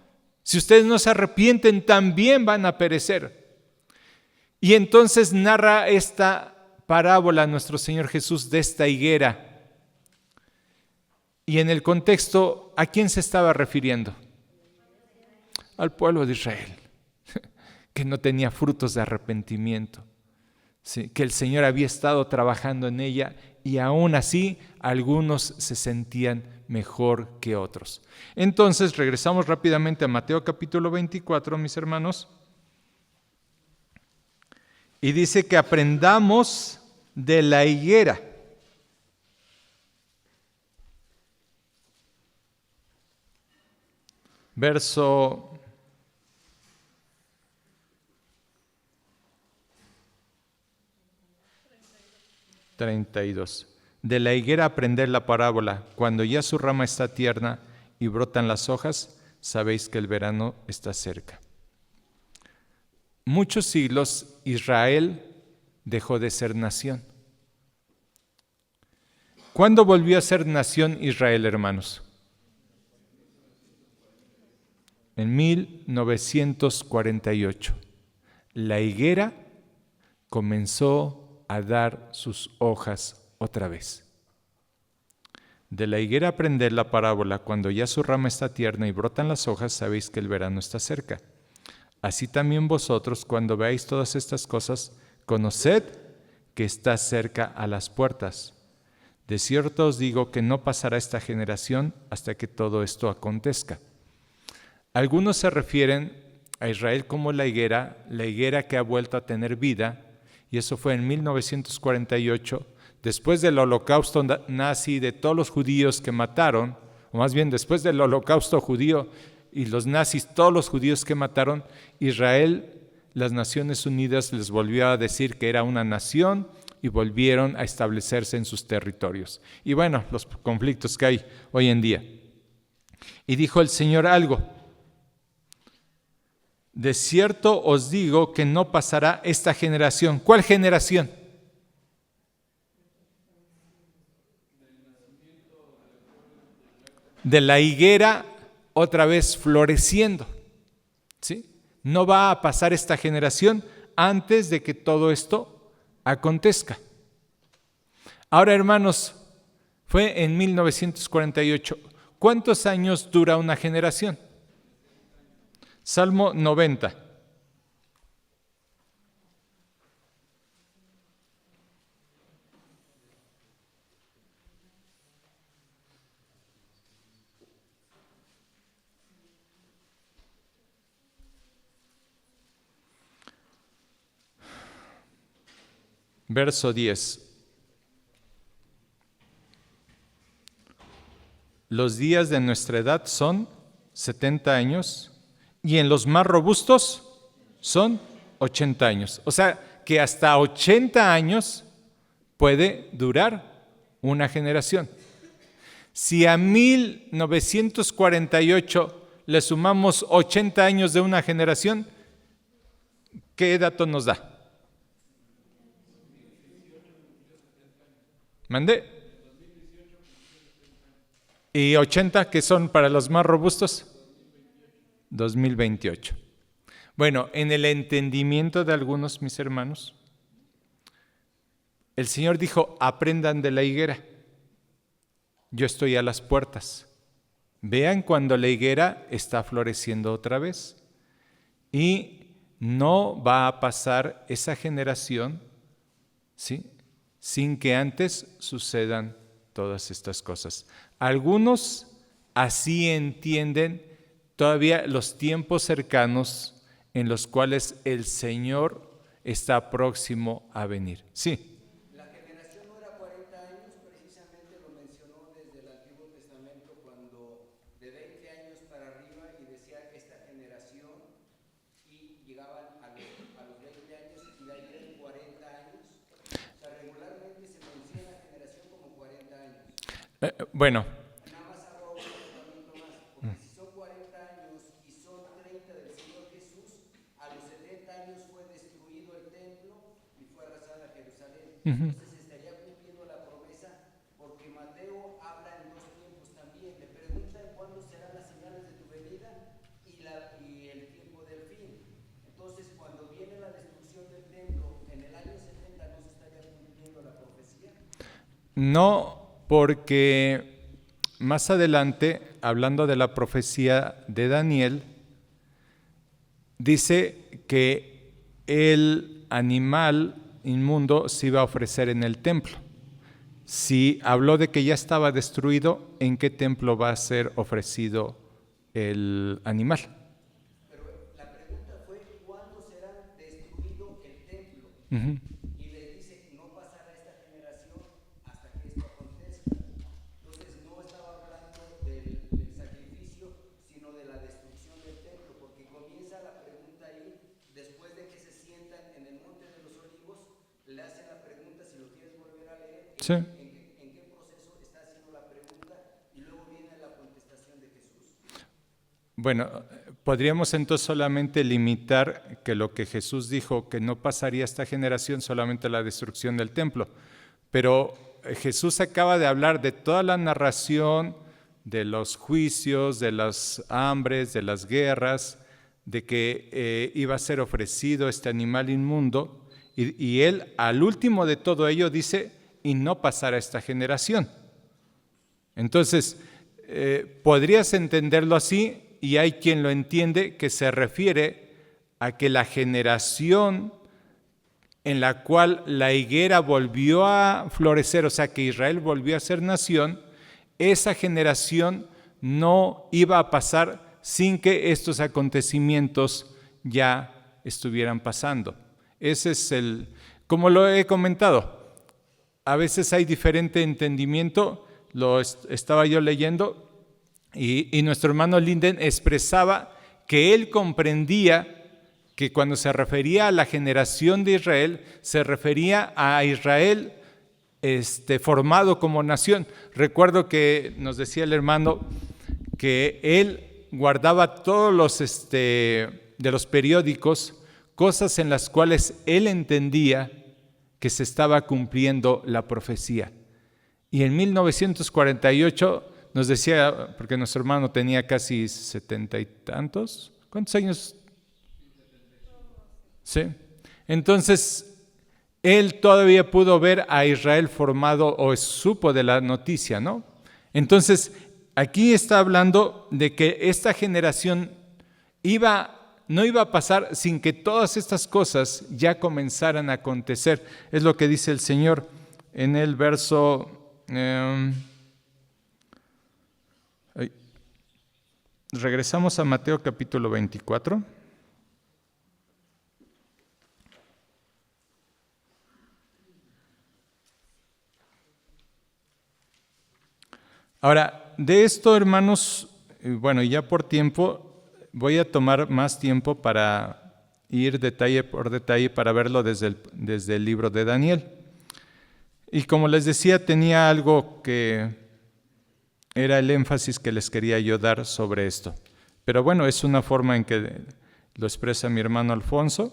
Speaker 1: si ustedes no se arrepienten también van a perecer. Y entonces narra esta parábola nuestro Señor Jesús de esta higuera. Y en el contexto, ¿a quién se estaba refiriendo? Al pueblo de Israel, que no tenía frutos de arrepentimiento, ¿sí? Que el Señor había estado trabajando en ella y aún así algunos se sentían mejor que otros. Entonces regresamos rápidamente a Mateo capítulo 24, mis hermanos, y dice que aprendamos de la higuera. Verso 32. De la higuera aprender la parábola. Cuando ya su rama está tierna y brotan las hojas, sabéis que el verano está cerca. Muchos siglos Israel dejó de ser nación. ¿Cuándo volvió a ser nación Israel, hermanos? En 1948. La higuera comenzó a dar sus hojas otra vez. De la higuera aprender la parábola, cuando ya su rama está tierna y brotan las hojas, sabéis que el verano está cerca. Así también vosotros, cuando veáis todas estas cosas, conoced que está cerca a las puertas. De cierto os digo que no pasará esta generación hasta que todo esto acontezca. Algunos se refieren a Israel como la higuera que ha vuelto a tener vida, y eso fue en 1948, después del holocausto nazi, de todos los judíos que mataron, o más bien después del holocausto judío y los nazis, todos los judíos que mataron, Israel, las Naciones Unidas les volvió a decir que era una nación y volvieron a establecerse en sus territorios. Y bueno, los conflictos que hay hoy en día. Y dijo el Señor algo: de cierto os digo que no pasará esta generación. ¿Cuál generación? De la higuera otra vez floreciendo, ¿sí? No va a pasar esta generación antes de que todo esto acontezca. Ahora, hermanos, fue en 1948. ¿Cuántos años dura una generación? Salmo 90. Verso 10. Los días de nuestra edad son 70 años y en los más robustos son 80 años. O sea que hasta 80 años puede durar una generación. Si a 1948 le sumamos 80 años de una generación, ¿qué dato nos da? ¿Mandé? ¿Y 80 que son para los más robustos? 2028. Bueno, en el entendimiento de algunos, mis hermanos, el Señor dijo: aprendan de la higuera. Yo estoy a las puertas. Vean cuando la higuera está floreciendo otra vez. Y no va a pasar esa generación, ¿sí?, sin que antes sucedan todas estas cosas. Algunos así entienden todavía los tiempos cercanos en los cuales el Señor está próximo a venir. Sí.
Speaker 2: La generación no era 40 años, precisamente lo mencionó desde el Antiguo Testamento, cuando de 20 años para arriba, y decía esta generación, y llegaban a los 20 años y de ahí eran 40 años. O sea, regularmente se menciona generación como 40 años.
Speaker 1: Bueno.
Speaker 2: Nada más hago un tratamiento más, porque si son 40 años y son 30 del Señor Jesús, a los 70 años fue
Speaker 1: No, porque más adelante, hablando de la profecía de Daniel, dice que el animal inmundo se iba a ofrecer en el templo. Si habló de que ya estaba destruido, ¿en qué templo va a ser ofrecido el animal?
Speaker 2: Pero la pregunta fue, ¿cuándo será destruido el templo?
Speaker 1: Uh-huh.
Speaker 2: Y les dice, no pasará esta generación hasta que esto acontezca. Entonces no estaba hablando del sacrificio, sino de la destrucción del templo, porque comienza la pregunta ahí, después de que se sientan en el monte de los olivos, le hacen la pregunta, si lo quieres volver a leer,
Speaker 1: Sí.
Speaker 2: en qué proceso está haciendo la pregunta, y luego viene la contestación de Jesús.
Speaker 1: Bueno, podríamos entonces solamente limitar que lo que Jesús dijo, que no pasaría esta generación, solamente la destrucción del templo. Pero Jesús acaba de hablar de toda la narración, de los juicios, de las hambres, de las guerras, de que iba a ser ofrecido este animal inmundo, y él al último de todo ello dice, y no pasará esta generación. Entonces, podrías entenderlo así, y hay quien lo entiende que se refiere a que la generación en la cual la higuera volvió a florecer, o sea que Israel volvió a ser nación, esa generación no iba a pasar sin que estos acontecimientos ya estuvieran pasando. Ese es como lo he comentado, a veces hay diferente entendimiento, lo estaba yo leyendo, y nuestro hermano Linden expresaba que él comprendía que cuando se refería a la generación de Israel, se refería a Israel formado como nación. Recuerdo que nos decía el hermano que él guardaba todos de los periódicos, cosas en las cuales él entendía que se estaba cumpliendo la profecía. Y en 1948 nos decía, porque nuestro hermano tenía casi 70 y tantos, ¿cuántos años? Sí. Entonces, él todavía pudo ver a Israel formado, o supo de la noticia, ¿no? Entonces, aquí está hablando de que esta generación no iba a pasar sin que todas estas cosas ya comenzaran a acontecer. Es lo que dice el Señor en el verso... regresamos a Mateo capítulo 24. Ahora, de esto, hermanos, bueno, ya por tiempo, voy a tomar más tiempo para ir detalle por detalle para verlo desde el libro de Daniel. Y como les decía, tenía algo que era el énfasis que les quería yo dar sobre esto. Pero bueno, es una forma en que lo expresa mi hermano Alfonso.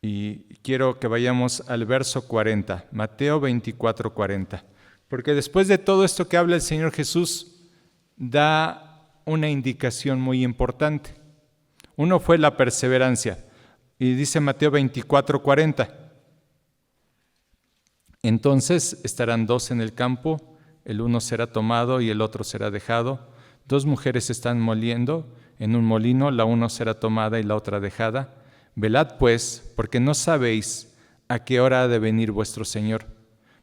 Speaker 1: Y quiero que vayamos al verso 40, Mateo 24, 40. Porque después de todo esto que habla el Señor Jesús, da una indicación muy importante. Uno fue la perseverancia. Y dice Mateo 24, 40. Entonces estarán dos en el campo, el uno será tomado y el otro será dejado. Dos mujeres están moliendo en un molino, la una será tomada y la otra dejada. Velad pues, porque no sabéis a qué hora ha de venir vuestro Señor.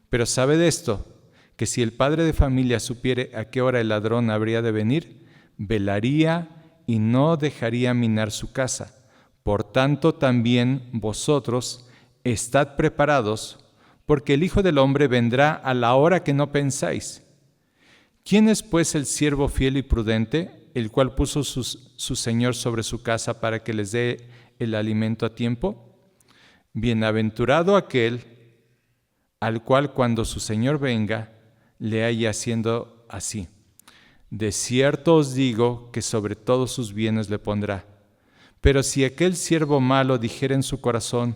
Speaker 1: Pero sabed esto, que si el padre de familia supiere a qué hora el ladrón habría de venir, velaría y no dejaría minar su casa. Por tanto, también vosotros estad preparados, porque el Hijo del Hombre vendrá a la hora que no pensáis. ¿Quién es pues el siervo fiel y prudente, el cual puso su Señor sobre su casa para que les dé el alimento a tiempo? Bienaventurado aquel al cual cuando su Señor venga, le haya haciendo así. De cierto os digo que sobre todos sus bienes le pondrá. Pero si aquel siervo malo dijere en su corazón,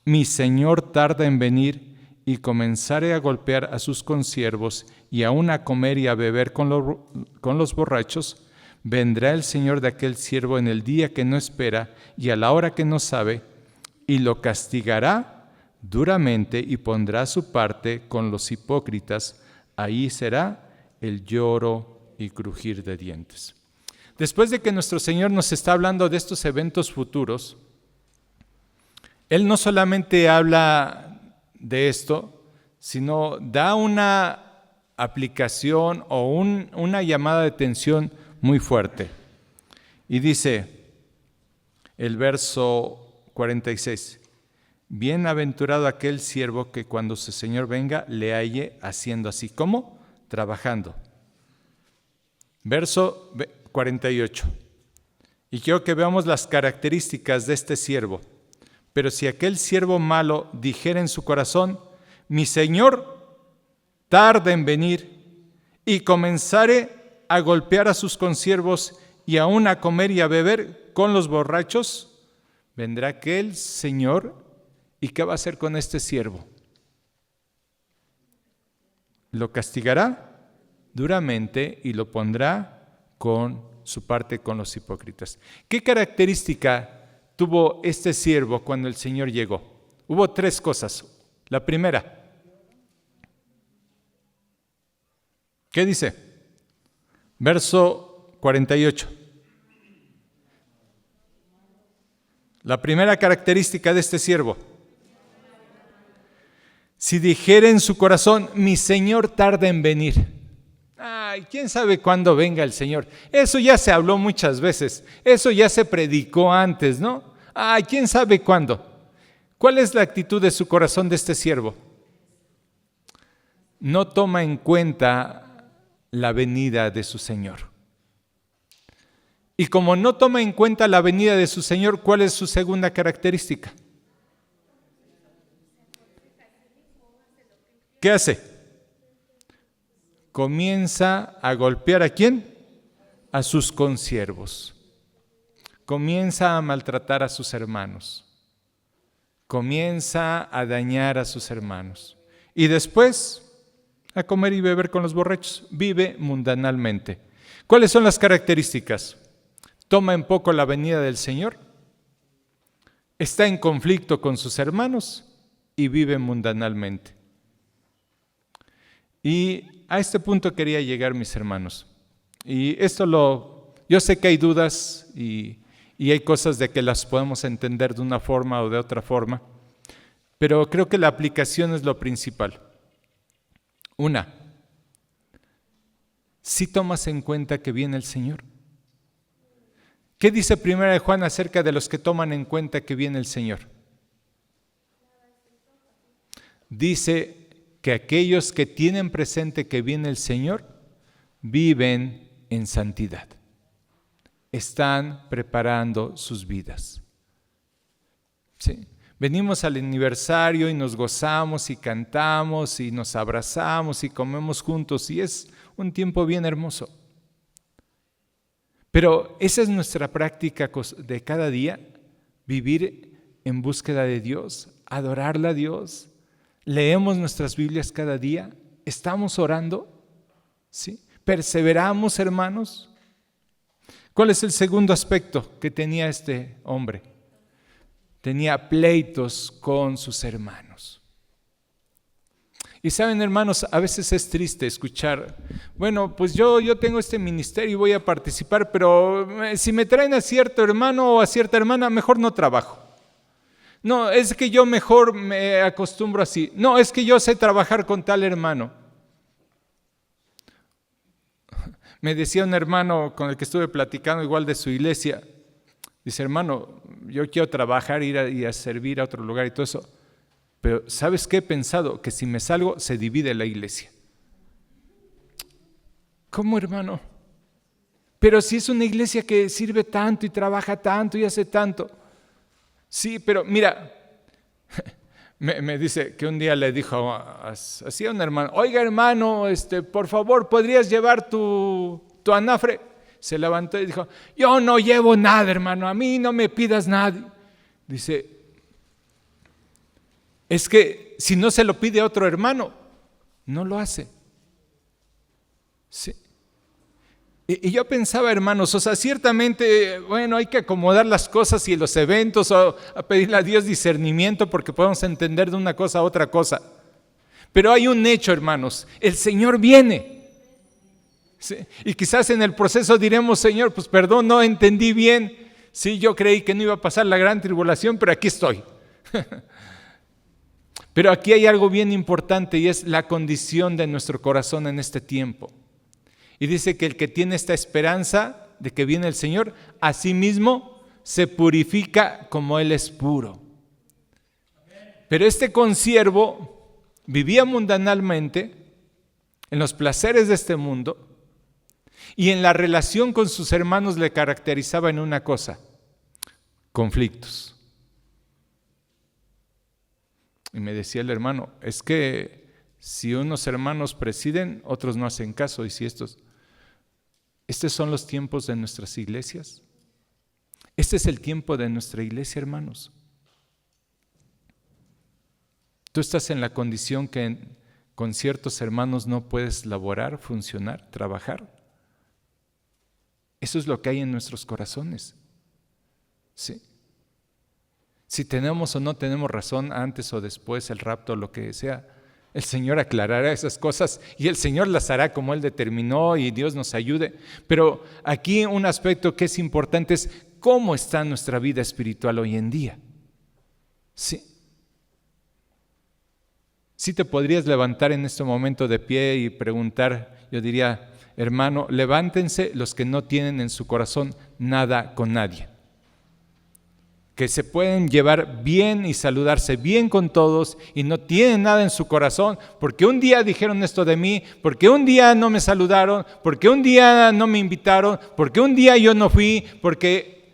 Speaker 1: mi Señor tarda en venir, y comenzare a golpear a sus consiervos y aun a comer y a beber con los borrachos, vendrá el Señor de aquel siervo en el día que no espera y a la hora que no sabe, y lo castigará duramente y pondrá su parte con los hipócritas. Ahí será el lloro y crujir de dientes. Después de que nuestro Señor nos está hablando de estos eventos futuros, Él no solamente habla de esto, sino da una aplicación o una llamada de atención muy fuerte. Y dice el verso 46, bienaventurado aquel siervo que cuando su Señor venga le halle haciendo así. ¿Cómo? Trabajando. Verso 48. Y quiero que veamos las características de este siervo. Pero si aquel siervo malo dijera en su corazón, mi Señor tarda en venir, y comenzare a golpear a sus consiervos y aún a comer y a beber con los borrachos, vendrá aquel Señor, ¿y qué va a hacer con este siervo? Lo castigará duramente y lo pondrá con su parte con los hipócritas. ¿Qué característica tuvo este siervo cuando el Señor llegó? Hubo 3 cosas. La primera, ¿qué dice? Verso 48. La primera característica de este siervo. Si dijera en su corazón, mi Señor tarda en venir. Ay, ¿quién sabe cuándo venga el Señor? Eso ya se habló muchas veces. Eso ya se predicó antes, ¿no? Ay, ¿quién sabe cuándo? ¿Cuál es la actitud de su corazón de este siervo? No toma en cuenta la venida de su Señor. Y como no toma en cuenta la venida de su Señor, ¿cuál es su segunda característica? ¿Qué hace? Comienza a golpear ¿a quién? A sus consiervos. Comienza a maltratar a sus hermanos. Comienza a dañar a sus hermanos. Y después a comer y beber con los borrachos. Vive mundanalmente. ¿Cuáles son las características? Toma en poco la venida del Señor. Está en conflicto con sus hermanos y vive mundanalmente. Y a este punto quería llegar, mis hermanos. Y yo sé que hay dudas y hay cosas de que las podemos entender de una forma o de otra forma, pero creo que la aplicación es lo principal. Una, ¿sí tomas en cuenta que viene el Señor? ¿Qué dice 1 Juan acerca de los que toman en cuenta que viene el Señor? Dice que aquellos que tienen presente que viene el Señor viven en santidad. Están preparando sus vidas. ¿Sí? Venimos al aniversario y nos gozamos y cantamos y nos abrazamos y comemos juntos y es un tiempo bien hermoso. Pero esa es nuestra práctica de cada día, vivir en búsqueda de Dios, adorarle a Dios. Leemos nuestras Biblias cada día, estamos orando, ¿sí? Perseveramos, hermanos. ¿Cuál es el segundo aspecto que tenía este hombre? Tenía pleitos con sus hermanos. Y saben, hermanos, a veces es triste escuchar, bueno, pues yo tengo este ministerio y voy a participar, pero si me traen a cierto hermano o a cierta hermana, mejor no trabajo. No, es que yo mejor me acostumbro así. No, es que yo sé trabajar con tal hermano. Me decía un hermano con el que estuve platicando igual de su iglesia, dice, hermano, yo quiero trabajar, ir a servir a otro lugar y todo eso, pero ¿sabes qué he pensado? Que si me salgo se divide la iglesia. ¿Cómo, hermano? Pero si es una iglesia que sirve tanto y trabaja tanto y hace tanto. Sí, pero mira, me dice que un día le dijo así a un hermano, oiga hermano, por favor, ¿podrías llevar tu anafre? Se levantó y dijo, yo no llevo nada, hermano, a mí no me pidas nada. Dice, es que si no se lo pide a otro hermano, no lo hace. Sí. Y yo pensaba, hermanos, o sea, ciertamente, bueno, hay que acomodar las cosas y los eventos, o a pedirle a Dios discernimiento porque podemos entender de una cosa a otra cosa. Pero hay un hecho, hermanos, el Señor viene. Sí, y quizás en el proceso diremos, Señor, pues perdón, no entendí bien. Sí, yo creí que no iba a pasar la gran tribulación, pero aquí estoy. Pero aquí hay algo bien importante y es la condición de nuestro corazón en este tiempo. Y dice que el que tiene esta esperanza de que viene el Señor, a sí mismo se purifica como Él es puro. Pero este consiervo vivía mundanalmente en los placeres de este mundo y en la relación con sus hermanos le caracterizaba en una cosa: conflictos. Y me decía el hermano, es que si unos hermanos presiden, otros no hacen caso, y si estos son los tiempos de nuestras iglesias. Este es el tiempo de nuestra iglesia, hermanos. Tú estás en la condición que con ciertos hermanos no puedes laborar, funcionar, trabajar. Eso es lo que hay en nuestros corazones. Sí. Si tenemos o no tenemos razón antes o después, el rapto o lo que sea, el Señor aclarará esas cosas y el Señor las hará como Él determinó y Dios nos ayude. Pero aquí un aspecto que es importante es cómo está nuestra vida espiritual hoy en día. Sí. Sí te podrías levantar en este momento de pie y preguntar, yo diría, hermano, levántense los que no tienen en su corazón nada con nadie. Que se pueden llevar bien y saludarse bien con todos y no tienen nada en su corazón, porque un día dijeron esto de mí, porque un día no me saludaron, porque un día no me invitaron, porque un día yo no fui, porque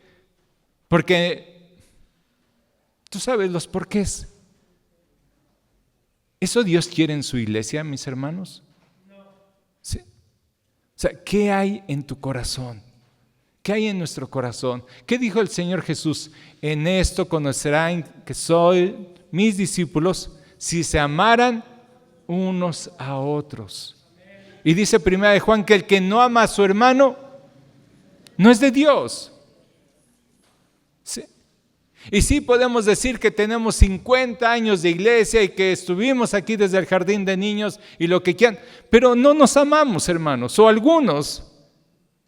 Speaker 1: tú sabes los porqués. ¿Eso Dios quiere en su iglesia, mis hermanos? Sí. O sea, ¿qué hay en tu corazón? ¿Qué hay en nuestro corazón? ¿Qué dijo el Señor Jesús? En esto conocerán que soy mis discípulos si se amaran unos a otros. Y dice 1 Juan que el que no ama a su hermano no es de Dios. ¿Sí? Y sí podemos decir que tenemos 50 años de iglesia y que estuvimos aquí desde el jardín de niños y lo que quieran, pero no nos amamos, hermanos, o algunos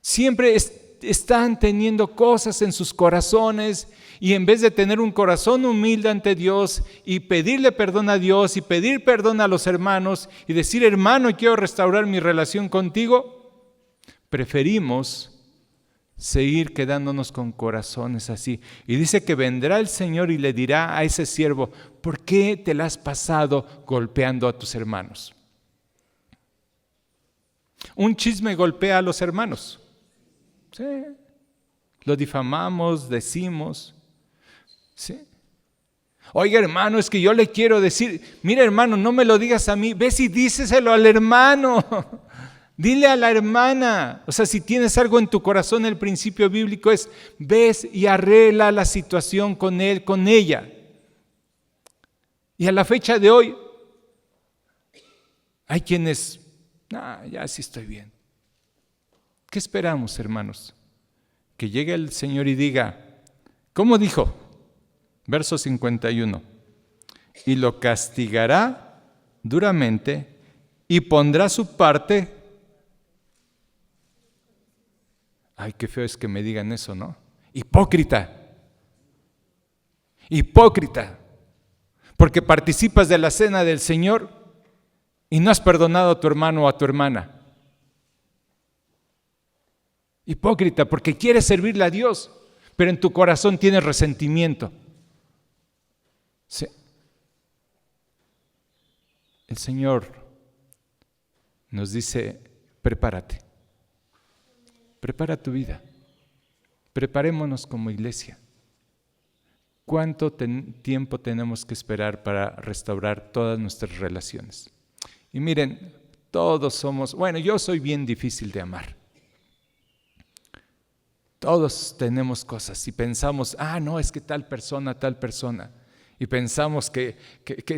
Speaker 1: siempre están teniendo cosas en sus corazones y en vez de tener un corazón humilde ante Dios y pedirle perdón a Dios y pedir perdón a los hermanos y decir, hermano, quiero restaurar mi relación contigo, preferimos seguir quedándonos con corazones así. Y dice que vendrá el Señor y le dirá a ese siervo, ¿por qué te la has pasado golpeando a tus hermanos? Un chisme golpea a los hermanos. Sí. Lo difamamos, decimos. Sí. Oiga, hermano, es que yo le quiero decir, mira, hermano, no me lo digas a mí, ves y díseselo al hermano. Dile a la hermana. O sea, si tienes algo en tu corazón, el principio bíblico es, ves y arregla la situación con él, con ella. Y a la fecha de hoy, hay quienes, ya sí estoy bien. ¿Qué esperamos, hermanos? Que llegue el Señor y diga, ¿cómo dijo? Verso 51. Y lo castigará duramente y pondrá su parte. Ay, qué feo es que me digan eso, ¿no? Hipócrita. Hipócrita. Porque participas de la cena del Señor y no has perdonado a tu hermano o a tu hermana. Hipócrita, porque quieres servirle a Dios, pero en tu corazón tienes resentimiento. Sí. El Señor nos dice, prepárate. Prepara tu vida. Preparémonos como iglesia. ¿Cuánto tiempo tenemos que esperar para restaurar todas nuestras relaciones? Y miren, todos somos, yo soy bien difícil de amar. Todos tenemos cosas y pensamos, no, es que tal persona. Y pensamos que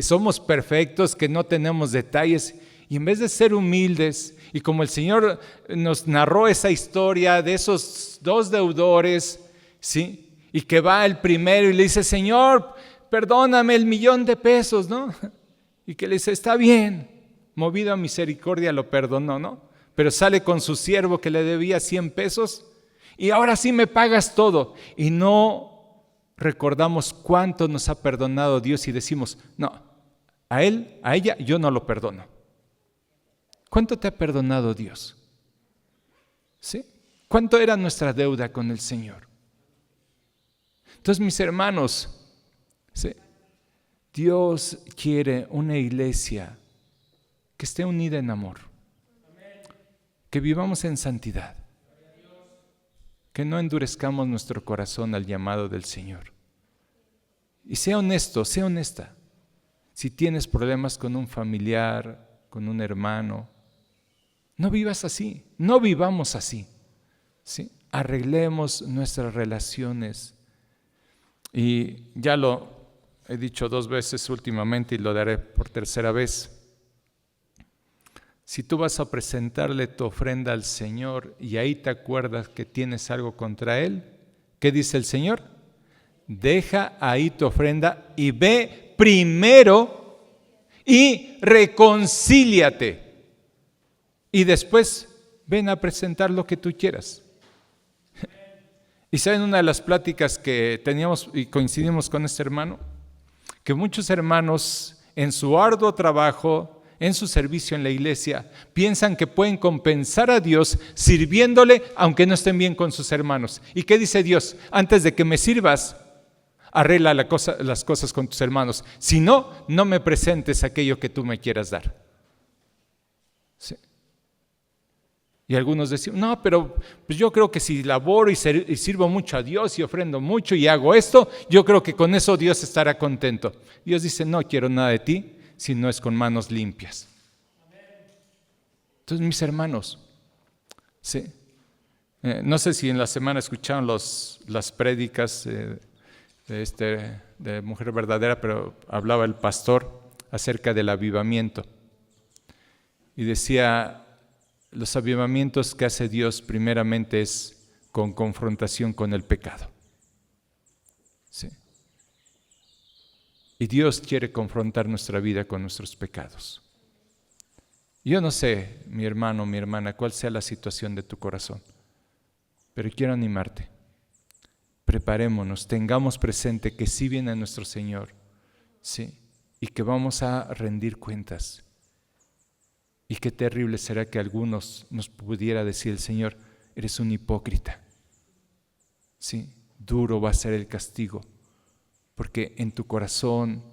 Speaker 1: somos perfectos, que no tenemos detalles. Y en vez de ser humildes, y como el Señor nos narró esa historia de esos 2 deudores, ¿sí? Y que va el primero y le dice, Señor, perdóname el $1,000,000, ¿no? Y que le dice, está bien, movido a misericordia lo perdonó, ¿no? Pero sale con su siervo que le debía $100 y ahora sí me pagas todo. Y no recordamos cuánto nos ha perdonado Dios y decimos, no, a él, a ella, yo no lo perdono. ¿Cuánto te ha perdonado Dios? ¿Sí? ¿Cuánto era nuestra deuda con el Señor? Entonces, mis hermanos, ¿sí? Dios quiere una iglesia que esté unida en amor, que vivamos en santidad, que no endurezcamos nuestro corazón al llamado del Señor. Y sea honesto, sea honesta. Si tienes problemas con un familiar, con un hermano, no vivas así, no vivamos así, ¿sí? Arreglemos nuestras relaciones. Y ya lo he dicho 2 veces últimamente y lo daré por 3ª vez. Si tú vas a presentarle tu ofrenda al Señor y ahí te acuerdas que tienes algo contra Él, ¿qué dice el Señor? Deja ahí tu ofrenda y ve primero y reconcíliate. Y después ven a presentar lo que tú quieras. Y saben, una de las pláticas que teníamos y coincidimos con este hermano, que muchos hermanos en su arduo trabajo, en su servicio en la iglesia, piensan que pueden compensar a Dios sirviéndole aunque no estén bien con sus hermanos. ¿Y qué dice Dios? Antes de que me sirvas, arregla las cosas con tus hermanos. Si no, no me presentes aquello que tú me quieras dar. Sí. Y algunos decían, no, pero pues yo creo que si laboro y sirvo mucho a Dios y ofrendo mucho y hago esto, yo creo que con eso Dios estará contento. Dios dice, no quiero nada de ti si no es con manos limpias. Entonces, mis hermanos, ¿sí? No sé si en la semana escucharon las prédicas de Mujer Verdadera, pero hablaba el pastor acerca del avivamiento. Y decía, los avivamientos que hace Dios primeramente es con confrontación con el pecado. Sí. Y Dios quiere confrontar nuestra vida con nuestros pecados. Yo no sé, mi hermano, mi hermana, cuál sea la situación de tu corazón, pero quiero animarte. Preparémonos, tengamos presente que sí viene nuestro Señor, ¿sí? Y que vamos a rendir cuentas. Y qué terrible será que algunos nos pudiera decir el Señor, eres un hipócrita. Sí, duro va a ser el castigo, porque en tu corazón,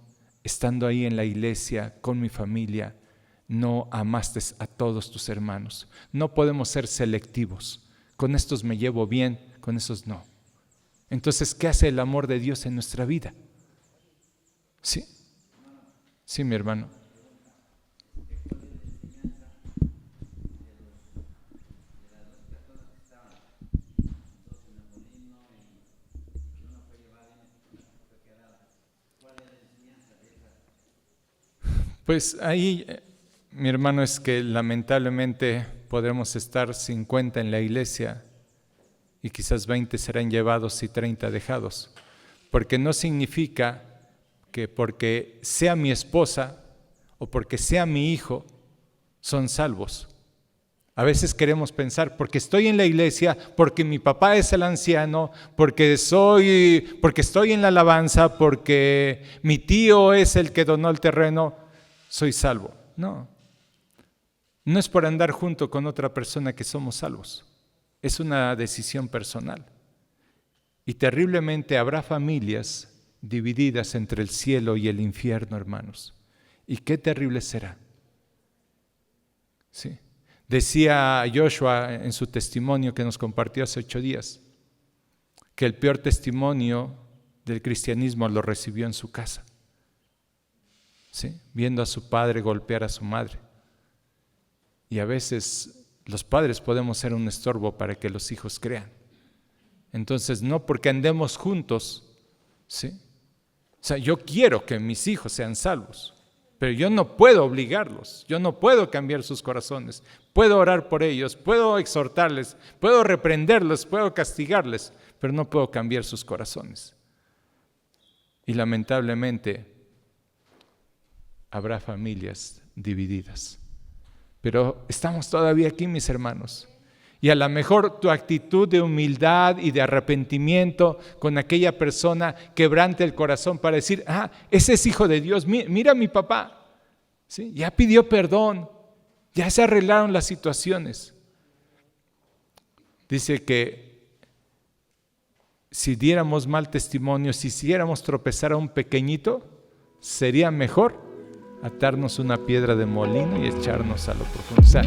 Speaker 1: estando ahí en la iglesia, con mi familia, no amaste a todos tus hermanos. No podemos ser selectivos. Con estos me llevo bien, con esos no. Entonces, ¿qué hace el amor de Dios en nuestra vida? Sí, sí, mi hermano. Pues ahí, mi hermano, es que lamentablemente podremos estar 50 en la iglesia y quizás 20 serán llevados y 30 dejados, porque no significa que porque sea mi esposa o porque sea mi hijo son salvos. A veces queremos pensar, porque estoy en la iglesia, porque mi papá es el anciano, porque estoy en la alabanza, porque mi tío es el que donó el terreno, soy salvo. No, no es por andar junto con otra persona que somos salvos. Es una decisión personal. Y terriblemente habrá familias divididas entre el cielo y el infierno, hermanos. Y qué terrible será. Sí. Decía Joshua en su testimonio que nos compartió hace 8 días, que el peor testimonio del cristianismo lo recibió en su casa. ¿Sí? Viendo a su padre golpear a su madre. Y a veces los padres podemos ser un estorbo para que los hijos crean. Entonces, no porque andemos juntos, ¿sí? O sea, yo quiero que mis hijos sean salvos, pero yo no puedo obligarlos, yo no puedo cambiar sus corazones. Puedo orar por ellos, puedo exhortarles, puedo reprenderlos, puedo castigarles, pero no puedo cambiar sus corazones. Y lamentablemente habrá familias divididas. Pero estamos todavía aquí, mis hermanos. Y a lo mejor tu actitud de humildad y de arrepentimiento con aquella persona quebrante el corazón para decir, ese es hijo de Dios, mira a mi papá, ¿sí? Ya pidió perdón, ya se arreglaron las situaciones. Dice que si diéramos mal testimonio, si hiciéramos tropezar a un pequeñito, sería mejor atarnos una piedra de molino y echarnos a lo profundo. O sea,